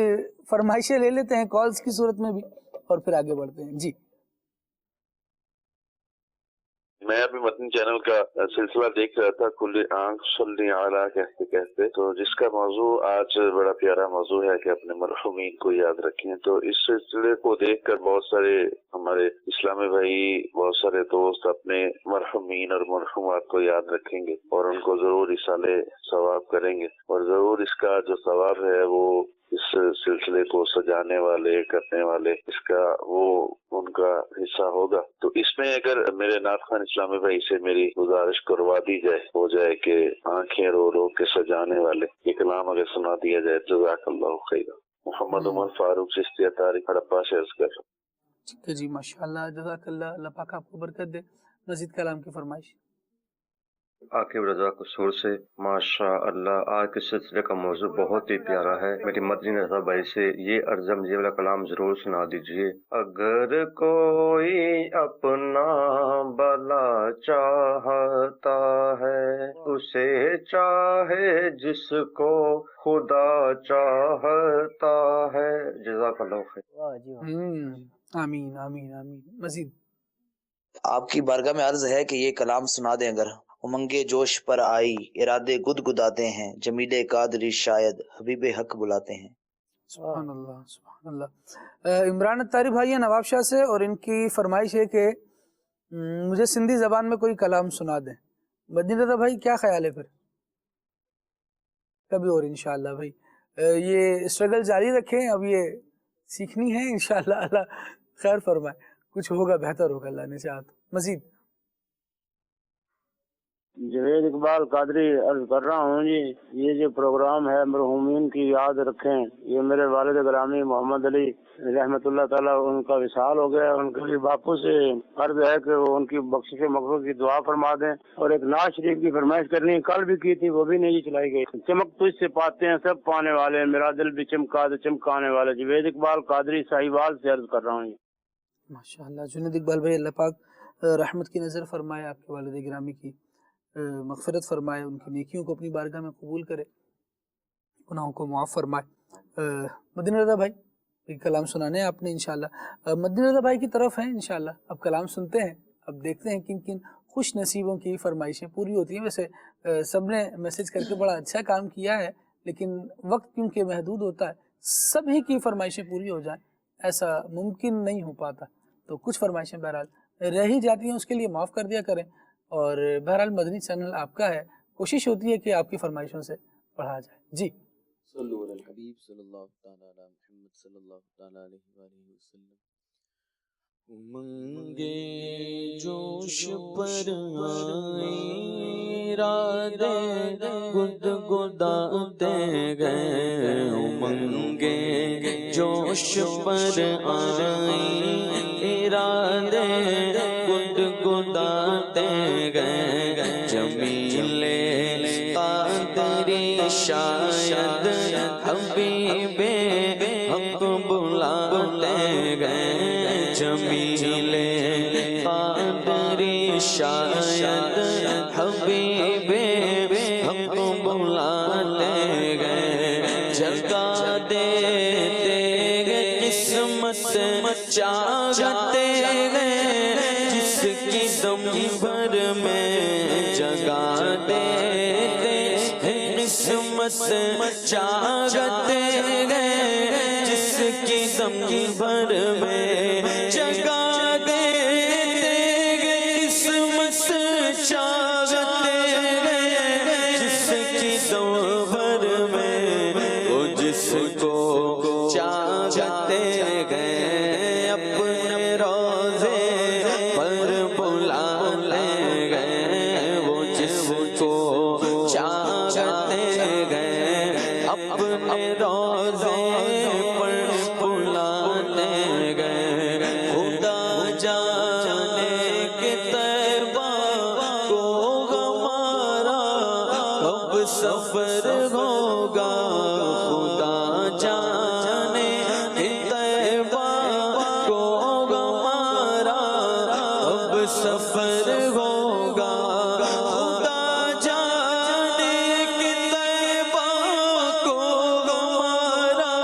فرمائشیں لے لیتے ہیں کالز کی صورت میں بھی اور پھر آگے بڑھتے ہیں جی۔
میں ابھی مدنی چینل کا سلسلہ دیکھ رہا تھا، کھلی آنکھ سنی آلہ کہتے کہتے، تو جس کا موضوع آج بڑا پیارا موضوع ہے کہ اپنے مرحومین کو یاد رکھیں، تو اس سلسلے کو دیکھ کر بہت سارے ہمارے اسلامی بھائی، بہت سارے دوست اپنے مرحومین اور مرحومات کو یاد رکھیں گے اور ان کو ضرور اصالے ثواب کریں گے، اور ضرور اس کا جو ثواب ہے وہ اس سلسلے کو سجانے والے کرنے والے اس کا وہ ان کا حصہ ہوگا۔ تو اس میں اگر میرے نعت خان اسلامی بھائی سے میری گزارش کروا دی جائے، ہو جائے کہ آنکھیں رو رو کے سجانے والے یہ کلام اگر سنا دیا جائے، جزاک اللہ خیر۔ محمد عمر فاروق چشتی اطاری ہڑپا سے عرض کر۔
ٹھیک ہے جی ماشاءاللہ جزاک اللہ، اللہ پاک آپ کو برکت دے۔ مزید کلام کی فرمائش۔
عاقب رضا قصور سے ماشاء اللہ آج کے سلسلے کا موضوع بہت ہی پیارا ہے، میری مدنی رضا بھائی سے یہ عرضم یہ والا کلام ضرور سنا دیجئے۔ اگر کوئی اپنا بھلا چاہتا ہے، اسے چاہے جس کو خدا چاہتا ہے۔ جزاک اللہ خیر۔
آمین آمین آمین۔ مزید
آپ کی بارگاہ میں عرض ہے کہ یہ کلام سنا دیں، اگر امنگے جوش پر آئی ارادے گدگداتے ہیں، جمیل قادری شاید حبیب حق بلاتے ہیں۔
سبحان اللہ سبحان اللہ۔ عمران اتاری بھائی ہیں نواب شاہ سے، اور ان کی فرمائش ہے کہ مجھے سندھی زبان میں کوئی کلام سنا دیں۔ مدنی رضا بھائی کیا خیال ہے؟ پھر کبھی اور انشاءاللہ بھائی یہ اسٹرگل جاری رکھیں، اب یہ سیکھنی ہے انشاءاللہ، اللہ خیر فرمائے، کچھ ہوگا بہتر ہوگا اللہ نے چاہا تو۔ مزید
جوید اقبال قادری عرض کر رہا ہوں جی، یہ جو پروگرام ہے مرحومین کی یاد رکھیں، یہ میرے والد گرامی محمد علی رحمۃ اللہ تعالیٰ ان کا وصال ہو گیا، ان کے لیے باپو سے عرض ہے کہ وہ ان کی بخشش مغفرت کی دعا فرما دیں، اور ایک نعت شریف کی فرمائش کرنی کل بھی کی تھی، وہ بھی نہیں چلائی گئی۔ چمک تجھ سے پاتے ہیں سب پانے والے، میرا دل بھی چمکا تو چمکانے والے۔ جوید اقبال قادری ساہیوال سے عرض کر رہا ہوں۔
ماشاءاللہ جنید اقبال بھائی اللہ پاک رحمت کی نظر فرمائے، آپ کے والد گرامی کی مغفرت فرمائے، ان کی نیکیوں کو اپنی بارگاہ میں قبول کرے، گناہوں کو معاف فرمائے۔ مدنی رضا بھائی کلام سنانے ہیں آپ نے انشاءاللہ، مدنی رضا بھائی کی طرف ہیں انشاءاللہ، اب کلام سنتے ہیں، اب دیکھتے ہیں کن کن خوش نصیبوں کی فرمائشیں پوری ہوتی ہیں۔ ویسے سب نے میسج کر کے بڑا اچھا کام کیا ہے، لیکن وقت کیونکہ محدود ہوتا ہے، سبھی کی فرمائشیں پوری ہو جائیں ایسا ممکن نہیں ہو پاتا، تو کچھ فرمائشیں بہرحال رہ ہی جاتی ہیں، اس کے لیے معاف کر دیا کریں، اور بہرحال مدنی چینل آپ کا ہے، کوشش ہوتی ہے کہ آپ کی فرمائشوں سے پڑھا جائے جی۔
صلو علی الحبیب صلی اللہ تعالی علی محمد صلی اللہ تعالی علیہ وآلہ وسلم. امنگے جوش پر آئیں ارادے گدگداتے گئے. امنگے جوش پر آئیں ارادے گدگداتے گئے. جمیل قادری شاید حبیب حق بلاتے گئے. جمیل قادری شاید حبیب حق بلاتے گئے. جگہ دیتے گئے قسمت چاہتے گئے جس کی دم بھر میں. جگہ دیتے قسمت چاہتے گئے جس کی دم بھر میں. جگہ دیتے گئے قسمت چاہتے گئے جس کی دم بھر میں. وہ جس کو چاہتے گئے اپنے روزے پر بلا لے گئے. وہ جس کو چاہتے گئے اپنے روزے پر بلا لے گئے. خدا جانے کہ طیبہ کو ہمارا کب سفر ہوگا. خدا جانے کہ طیبہ کو ہمارا کب سفر ہوگا. خدا جانے کہ طیبہ کو ہمارا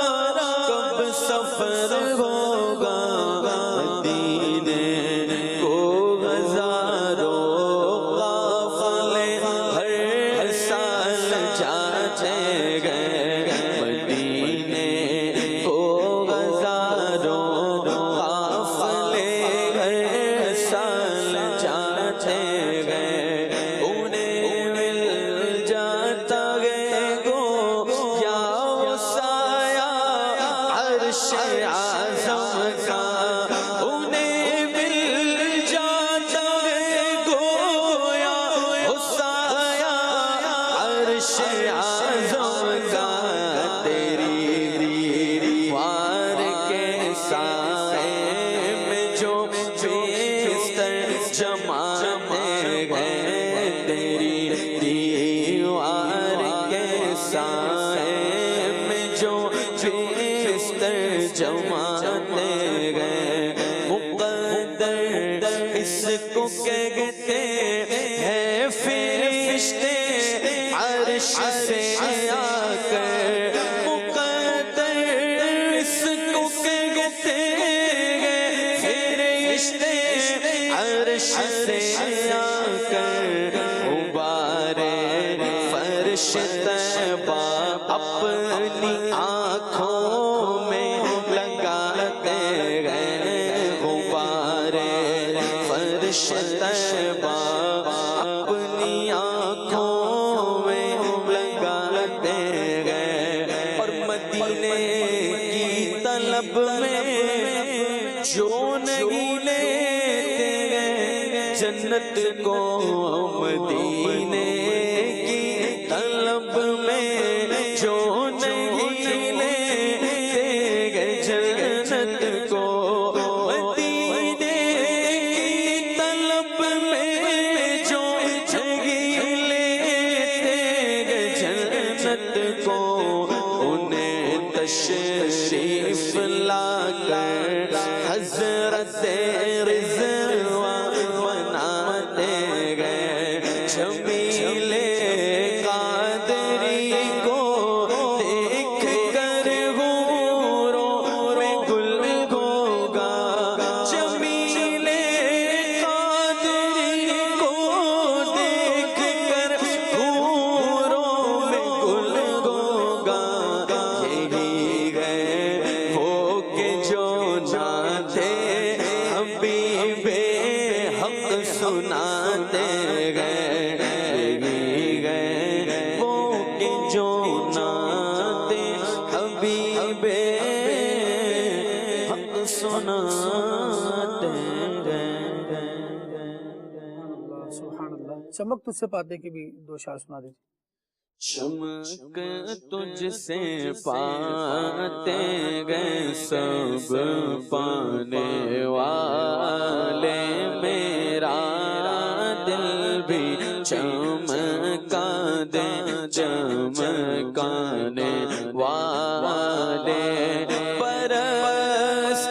کب سفر ہوگا. مدینے کو ہزاروں قافلے ہر سال جاتے گئے. مدینے کو ہزاروں قافلے ہر سال جاتے گئے. انہیں مل جاتا ہے گو یا وہ سایہ عرش اعظم کا. انہیں مل جاتا ہے گویا وہ سایہ عرش اعظم کا. تیری دیوار کے سائے میں جو بستر جماتے گئے. تیری دیوار کے سائے میں جو بستر جماتے گئے. مقدر اس کو کہتے ہیں فرشتے عرش سے آ کر. مقدر اس کو کہتے ہیں فرشتے عرش سے آ کر. غبارے فرش طیبہ اپنی آنکھوں میں لگاتے گئے. غبارے فرش طیبہ اپنی آنکھوں میں لگاتے گئے. اور مدینے کی طلب میں جو نہیں لیتے گئے جنت کو. مدینے کی طلب میں جو نہیں لیتے گئے جنت کو. مدینے کی طلب میں جو نہیں لیتے گئے جنت کو. انہیں تشریف لا کر حضرت رضوان مناتے گئے. جمیل قادری کو دیکھ کر حوروں میں گل ہوگا. جمیل قادری کو دیکھ کر حوروں میں گل ہوگا. یہی ہے وہ کہ جو نہ تھے ابھی سناتے گئے.
سبحان اللہ. چمک تجھ سے پاتے کی بھی دو اشعار سنا دیجیے.
چمک تجھ سے پاتے گئے سب پانے والے، میرا دل بھی چمکا دے چمکانے والے. پرستانگی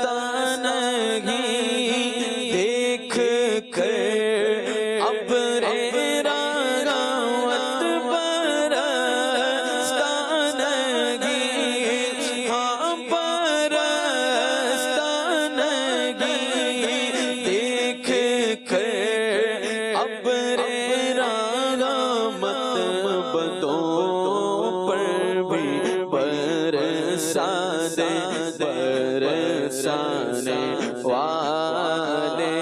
دیکھ کر ابر برسانے والے.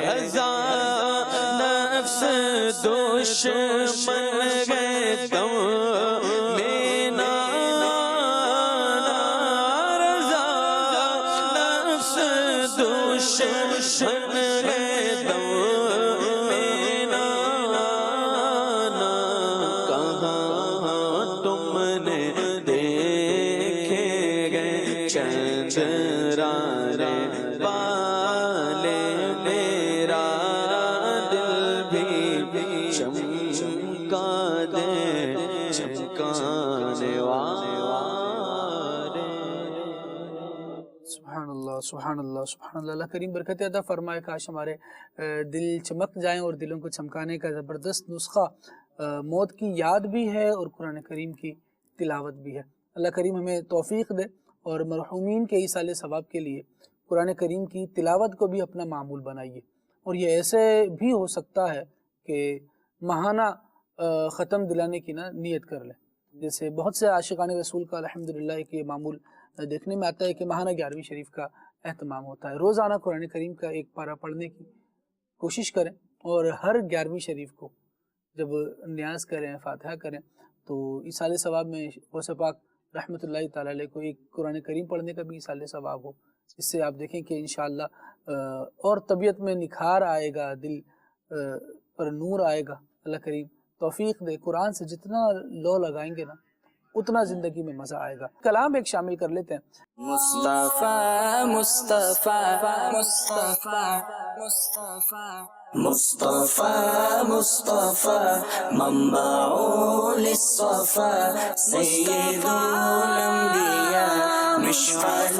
ہزار نفس دشمن گئے تم میں نانا، رضا نفس دشمن گئے تم میں نانا. کہاں تم نے دیکھے گئے چندرانے والے، میرا دل بھی چمکا دے چمکانے والے.
سبحان اللہ سبحان اللہ سبحان اللہ. اللہ کریم برکت عطا فرمائے. کاش ہمارے دل چمک جائیں اور دلوں کو چمکانے کا زبردست نسخہ موت کی یاد بھی ہے اور قرآن کریم کی تلاوت بھی ہے. اللہ کریم ہمیں توفیق دے اور مرحومین کے ایصال ثواب کے لیے قرآن کریم کی تلاوت کو بھی اپنا معمول بنائیے. اور یہ ایسے بھی ہو سکتا ہے کہ ماہانہ ختم دلانے کی نیت کر لیں. جیسے بہت سے عاشقان رسول کا الحمدللہ ایک یہ معمول دیکھنے میں آتا ہے کہ ماہانہ 11ویں شریف کا اہتمام ہوتا ہے. روزانہ قرآن کریم کا ایک پارہ پڑھنے کی کوشش کریں اور ہر 11ویں شریف کو جب نیاز کریں فاتحہ کریں تو ایصال ثواب میں غوث پاک رحمۃ اللہ تعالیٰ علیہ کو ایک قرآن کریم پڑھنے کا بھی ایصال ثواب ہو. اس سے آپ دیکھیں کہ انشاءاللہ اور طبیعت میں نکھار آئے گا، دل پر نور آئے گا. اللہ کریم توفیق دے. قرآن سے جتنا لو لگائیں گے نا اتنا زندگی میں مزہ آئے گا. کلام ایک شامل کر لیتے ہیں.
مصطفیٰ مصطفیٰ مصطفیٰ مصطفیٰ مصطفیٰ مصطفیٰ منبع للصفا سید الانبیاء مشعل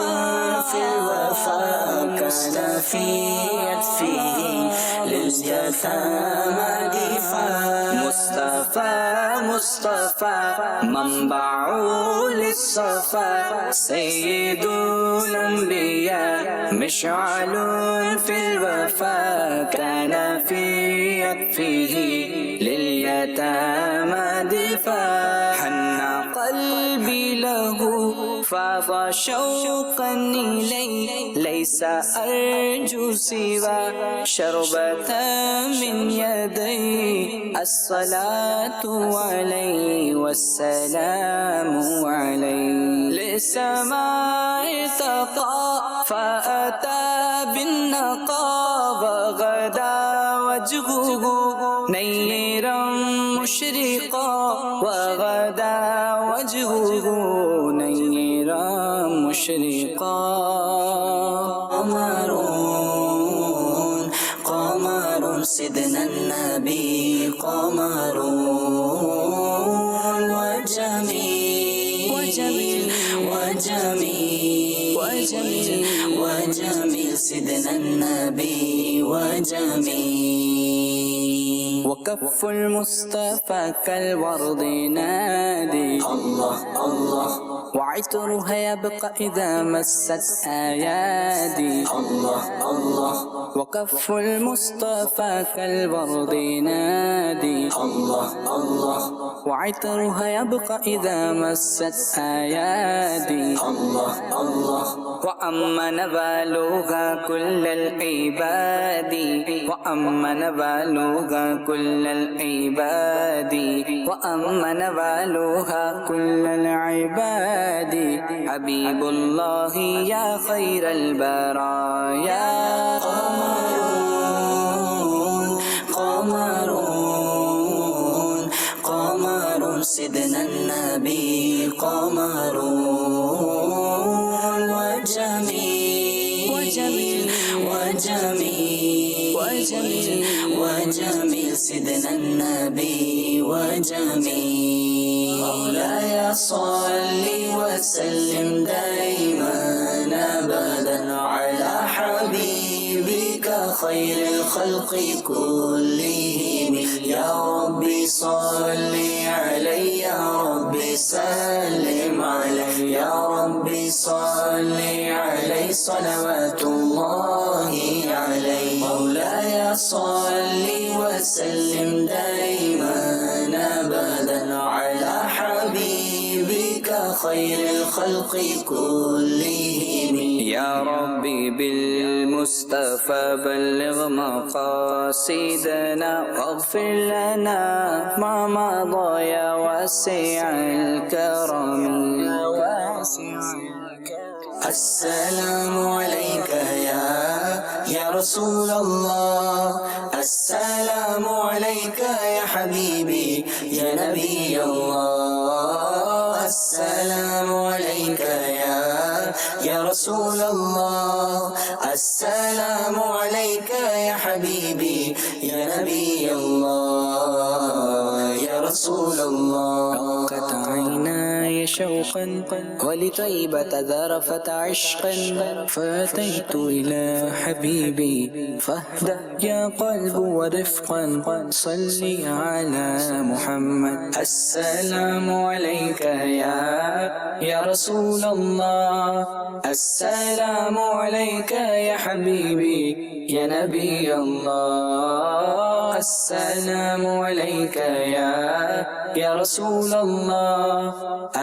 فی الوفا كان في يدفه لليتامى دفاع. مصطفیٰ مصطفیٰ منبع للصفا سید الانبیاء مشعل فی الوفا كان في يدفه لليتامى دفاع. حن قلبي له فاض شوقا إليه ليس أرجو سوى شربة من يديه. الصلاة عليه والسلام عليه. للسماء ارتقى فأتى بالنقى وغدا وجهه نيرا مشرقا وغدا وجهه نيرا مشرقا. قمرون قمر سيدنا النبي قمرون وجميل وجميل وجميل وجميل وجميل سيدنا النبي وجميل. وكف المصطفى كالورد نادي الله الله وعطرها يبقى إذا مست أيادي الله الله. وكف المصطفى كالورد نادي الله الله وعطرها يبقى إذا مست أيادي الله الله. وأمن بالغا كل العباد وأمن بالغا كل العباد وأمن بالغا كل العباد حبيب الله يا خير البرايا قمرون قمرون سيدنا النبي قمرون وجميل وجميل وجميل وجميل وجميل سيدنا النبي وجميل مولاي صل وسلم دائما ابدا على حبيبك خير الخلق كلهم يا ربي صل عليه يا ربي سلم عليه يا ربي صل عليه صلوات الله عليه مولاي صل وسلم دائما ابدا على حبيبك خير الخلق كلهم يا ربي بالمصطفى بلغ مقاصدنا واغفر لنا ما مضى يا واسع الكرم السلام عليك يا رسول الله السلام عليك يا حبيبي يا نبي الله السلام عليك يا رسول الله السلام عليك يا حبيبي يا نبي الله يا رسول الله رقت عيناي شوقا ولطيبة ذرفت عشقا فأتيت إلى حبيبي فاهدأ يا قلب ورفقا صلي على محمد السلام عليك يا رسول الله السلام عليك يا حبيبي يا نبي الله السلام عليك يا رسول الله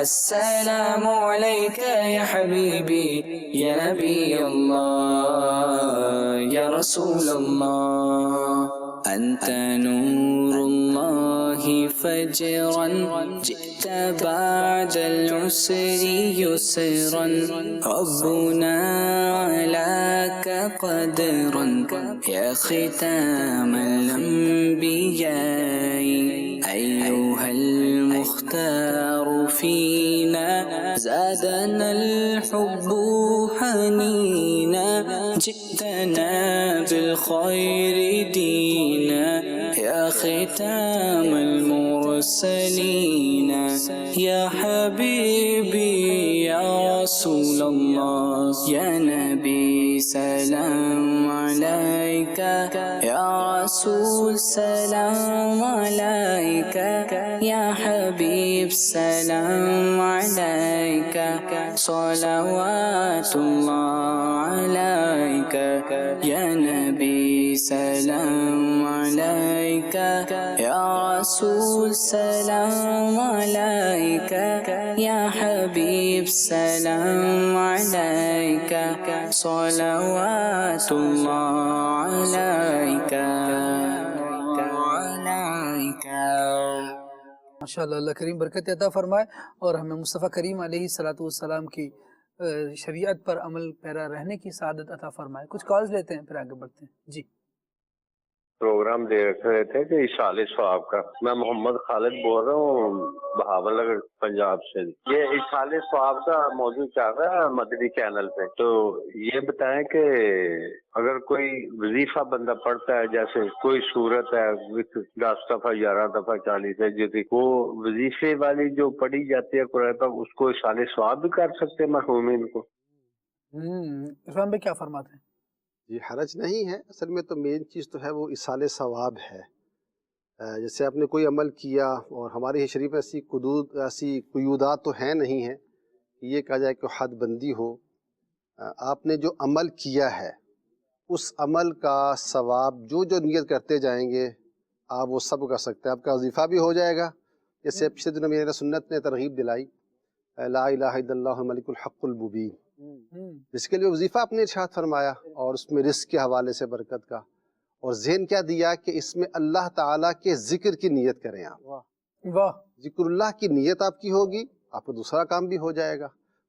السلام عليك يا حبيبي يا نبي الله يا رسول الله أنت نور الله فجرا جئت بعد العسر يسرا ربنا علاك قدرا يا ختام الأنبياء أيها المختار فينا زادنا الحب حنينا جئتنا بالخير دينا يا ختام المرسلين يا حبيبي يا رسول الله يا نبي سلام عليك يا رسول سلام عليك يا حبيب سلام عليك صلوات الله عليك يا نبي سلام عليك يا رسول سلام عليك يا حبيب سلام عليك صلوات الله عليك
ماشاءاللہ اللہ کریم برکت عطا فرمائے اور ہمیں مصطفیٰ کریم علیہ السلام کی شریعت پر عمل پیرا رہنے کی سعادت عطا فرمائے. کچھ کالز لیتے ہیں پھر آگے بڑھتے ہیں. جی
پروگرام دیکھ رہے تھے کہ اشال ثواب کا. میں محمد خالد بول رہا ہوں بہاول نگر پنجاب سے. یہ اشال ثواب کا موضوع چل رہا ہے مدنی چینل پہ, تو یہ بتائیں کہ اگر کوئی وظیفہ بندہ پڑھتا ہے, جیسے کوئی صورت ہے 10 دفعہ 11 دفعہ 40 ہے, وہ وظیفے والی جو پڑھی جاتی ہے قرآن پاک, اس کو اشال ثواب بھی کر سکتے ہیں محرومین کو؟
عرفان بھائی کیا فرماتے ہیں؟
یہ حرج نہیں ہے. اصل میں تو مین چیز تو ہے وہ ایصال ثواب ہے. جیسے آپ نے کوئی عمل کیا, اور ہمارے شریف میں ایسی قیودات تو ہیں نہیں ہیں کہ یہ کہا جائے کہ حد بندی ہو. آپ نے جو عمل کیا ہے اس عمل کا ثواب جو نیت کرتے جائیں گے آپ وہ سب کر سکتے ہیں. آپ کا وظیفہ بھی ہو جائے گا. جیسے پچھلے دنوں میرے سنت نے ترغیب دلائی لا الہ الا اللہ الملک الحق المبین, جس کے لیے وظیفہ آپ نے ارشاد فرمایا، اور اس میں رزق کے حوالے سے برکت کا، اور ذہن کیا دیا کہ اس میں اللہ تعالیٰ کے ذکر کی نیت کریں آپ.
واہ،
ذکر اللہ کی نیت آپ کی ہوگی، آپ کو دوسرا کام بھی ہو جائے گا.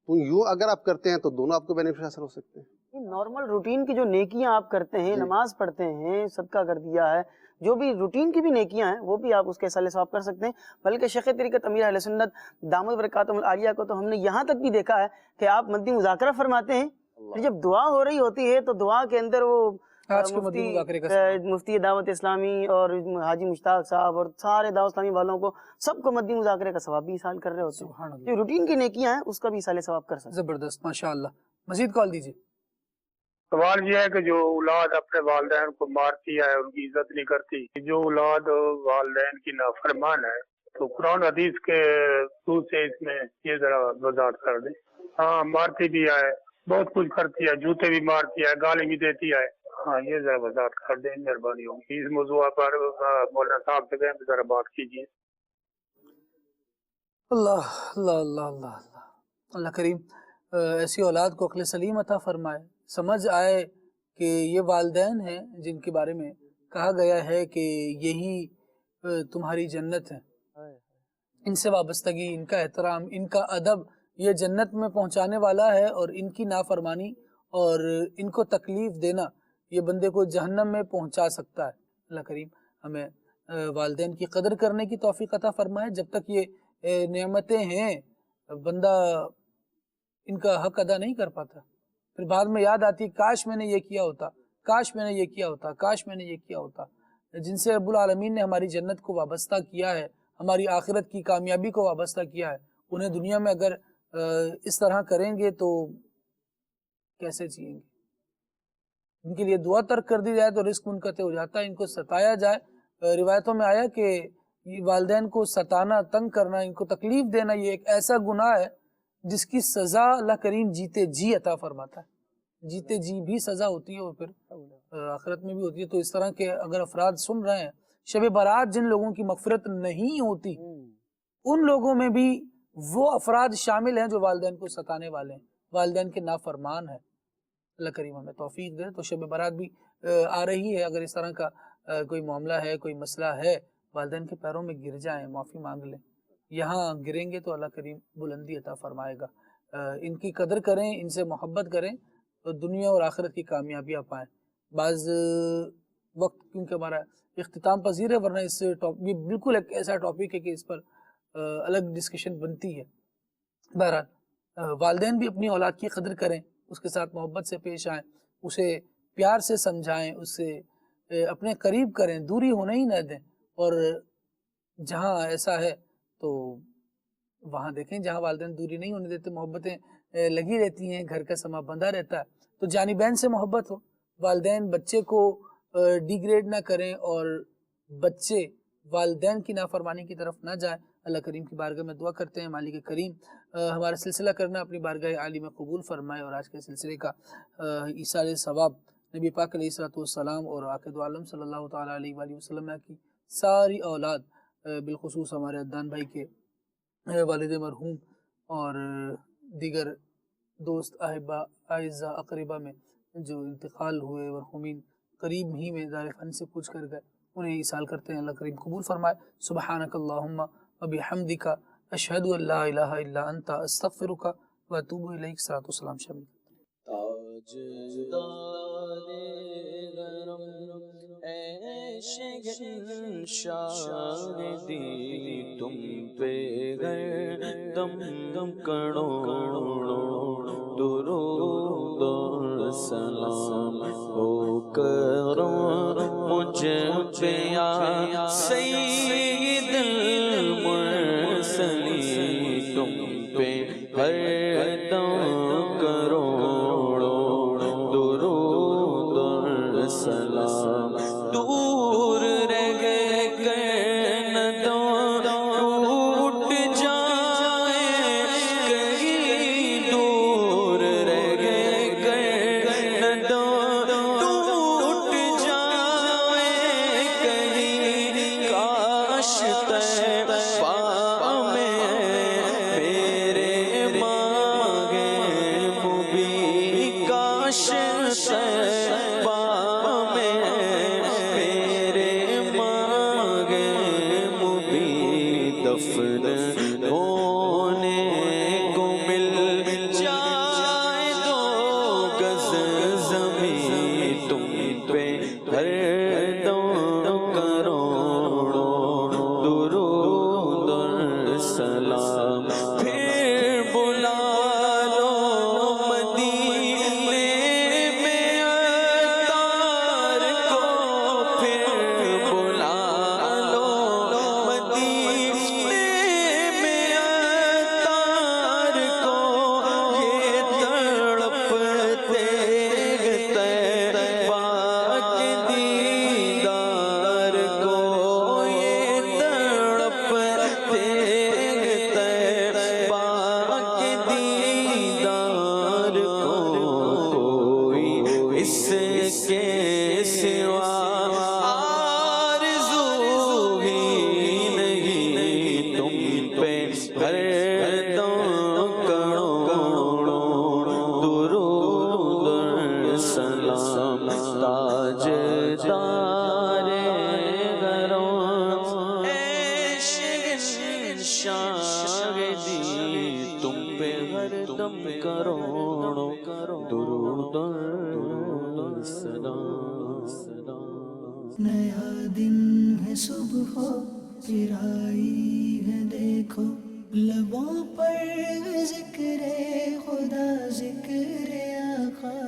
تو یوں اگر آپ کرتے ہیں تو دونوں آپ کو بینیفٹ حاصل ہو سکتے ہیں.
نارمل روٹین کی جو نیکیاں آپ کرتے ہیں، نماز پڑھتے ہیں، صدقہ کر دیا ہے، جو بھی روٹین کی بھی نیکیاں ہیں وہ بھی آپ اس کے حصہ ثواب کر سکتے ہیں. بلکہ شیخ طریقت امیر اہل سنت دامت برکاتہم العالیہ کو تو ہم نے یہاں تک بھی دیکھا ہے کہ آپ مدنی مذاکرہ فرماتے ہیں. جب دعا ہو رہی ہوتی ہے تو دعا کے اندر وہ مفتی دعوت اسلامی اور حاجی مشتاق صاحب اور سارے دعوت اسلامی والوں کو سب کو مدنی مذاکرے کا ثواب بھی حاصل کر رہے ہوتے ہیں. جو روٹین کی نیکیاں ہیں اس کا بھی حصہ ثواب کر سکتے ہیں.
زبردست، ماشاءاللہ. مزید کال دیجیے.
سوال یہ ہے کہ جو اولاد اپنے والدین کو مارتی ہے، ان کی عزت نہیں کرتی، جو اولاد والدین کی نافرمان ہے، تو قرآن حدیث کے تو سے اس میں یہ ذرا وضاحت کر دیں. ہاں، مارتی بھی ہے، بہت کچھ کرتی ہے، جوتے بھی مارتی ہے، گالی بھی دیتی ہے. ہاں، یہ ذرا وضاحت کر دیں، مہربانی ہوگی. اس موضوع پر مولانا صاحب سے کہیں ذرا بات کیجیے.
اللہ اللہ اللہ اللہ اللہ اللہ کریم ایسی اولاد کو عقل سلیم عطا فرمائے، سمجھ آئے کہ یہ والدین ہیں جن کے بارے میں کہا گیا ہے کہ یہی تمہاری جنت ہے. ان سے وابستگی، ان کا احترام، ان کا ادب یہ جنت میں پہنچانے والا ہے، اور ان کی نافرمانی اور ان کو تکلیف دینا یہ بندے کو جہنم میں پہنچا سکتا ہے. اللہ کریم ہمیں والدین کی قدر کرنے کی توفیق عطا فرمائے. جب تک یہ نعمتیں ہیں بندہ ان کا حق ادا نہیں کر پاتا، پھر بعد میں یاد آتی کاش میں نے یہ کیا ہوتا، کاش میں نے یہ کیا ہوتا، کاش میں نے یہ کیا ہوتا. جن سے رب العالمین نے ہماری جنت کو وابستہ کیا ہے، ہماری آخرت کی کامیابی کو وابستہ کیا ہے، انہیں دنیا میں اگر اس طرح کریں گے تو کیسے جئیں گے؟ ان کے لیے دعا ترک کر دی جائے تو رزق منقطع ہو جاتا ہے. ان کو ستایا جائے، روایتوں میں آیا کہ والدین کو ستانا، تنگ کرنا، ان کو تکلیف دینا یہ ایک ایسا گناہ ہے جس کی سزا اللہ کریم جیتے جی عطا فرماتا ہے. جیتے جی بھی سزا ہوتی ہے اور پھر آخرت میں بھی ہوتی ہے. تو اس طرح کے اگر افراد سن رہے ہیں، شب برات جن لوگوں کی مغفرت نہیں ہوتی ان لوگوں میں بھی وہ افراد شامل ہیں جو والدین کو ستانے والے ہیں، والدین کے نافرمان ہیں. اللہ کریم ہمیں توفیق دے. تو شب برات بھی آ رہی ہے، اگر اس طرح کا کوئی معاملہ ہے، کوئی مسئلہ ہے، والدین کے پیروں میں گر جائیں، معافی مانگ لیں. یہاں گریں گے تو اللہ کریم بلندی عطا فرمائے گا. ان کی قدر کریں، ان سے محبت کریں تو دنیا اور آخرت کی کامیابیاں پائیں. بعض وقت کیونکہ ہمارا اختتام پذیر ہے، ورنہ اس یہ بالکل ایک ایسا ٹاپک ہے کہ اس پر الگ ڈسکشن بنتی ہے. بہرحال والدین بھی اپنی اولاد کی قدر کریں، اس کے ساتھ محبت سے پیش آئیں، اسے پیار سے سمجھائیں، اسے اپنے قریب کریں، دوری ہونے ہی نہ دیں. اور جہاں ایسا ہے تو وہاں دیکھیں جہاں والدین دوری نہیں ہونے دیتے، محبتیں لگی رہتی ہیں، گھر کا سما بندھا رہتا ہے، تو جانبین سے محبت ہو. والدین بچے کو ڈیگریڈ نہ کریں اور بچے والدین کی نافرمانی کی طرف نہ جائیں. اللہ کریم کی بارگاہ میں دعا کرتے ہیں مالک کریم ہمارا سلسلہ کرنا اپنی بارگاہ عالی میں قبول فرمائے، اور آج کے سلسلے کا ایصال ثواب نبی پاک علیہ الصلوۃ والسلام اور عاقب عالم صلی اللہ تعالیٰ علیہ وآلہ وسلم کی ساری اولاد، بالخصوص ہمارے عدنان بھائی کے والد مرحوم اور دیگر دوست احبا اعزاء اقربا میں جو انتقال ہوئے، مرحومین قریب ہی میں دار فن سے کچھ کر گئے، انہیں ایصال کرتے ہیں. اللہ کریم قبول فرمائے. سبحانک اللہم وبحمدک اشہد ان لا الہ الا انت استغفرک واتوب الیک. صلاۃ والسلام شامل.
تاجدار غرم اے شہنشاہ دی، تم پہ دم دم کروڑوں درود و سلام ہو کرو مجھ پہ یا سید المرسلین، تم پہ ہر دم کروڑوں درود و سلام. دور رہ گئے نہ ٹوٹ جائے کہیں، دور رہ گئے نہ ٹوٹ جائے کہیں، کاش طیبہ میں میرے مانگے مبی دفن ہونے کو مل جائے دو گز زمین تم پہ ہر دم کروڑوں درود اور سلام پھر بلا لو مدینے میں عطار کو پھر بلا لو مدینے میں عطار کو یہ تڑپتے طیبہ کے دیدار کو یہ تڑپتے طیبہ کے دیدار کو کوئی اس کے سوا آرزو ہی نہیں تم پہ ہر دم کروڑوں درود اور سلام تاجدار گھروں شاہدی تم پہ ہر دم کروڑوں درود اور سلام
نیا دن ہے صبح پھر آئی ہے دیکھو لبوں پر ذکر خدا ذکر آقا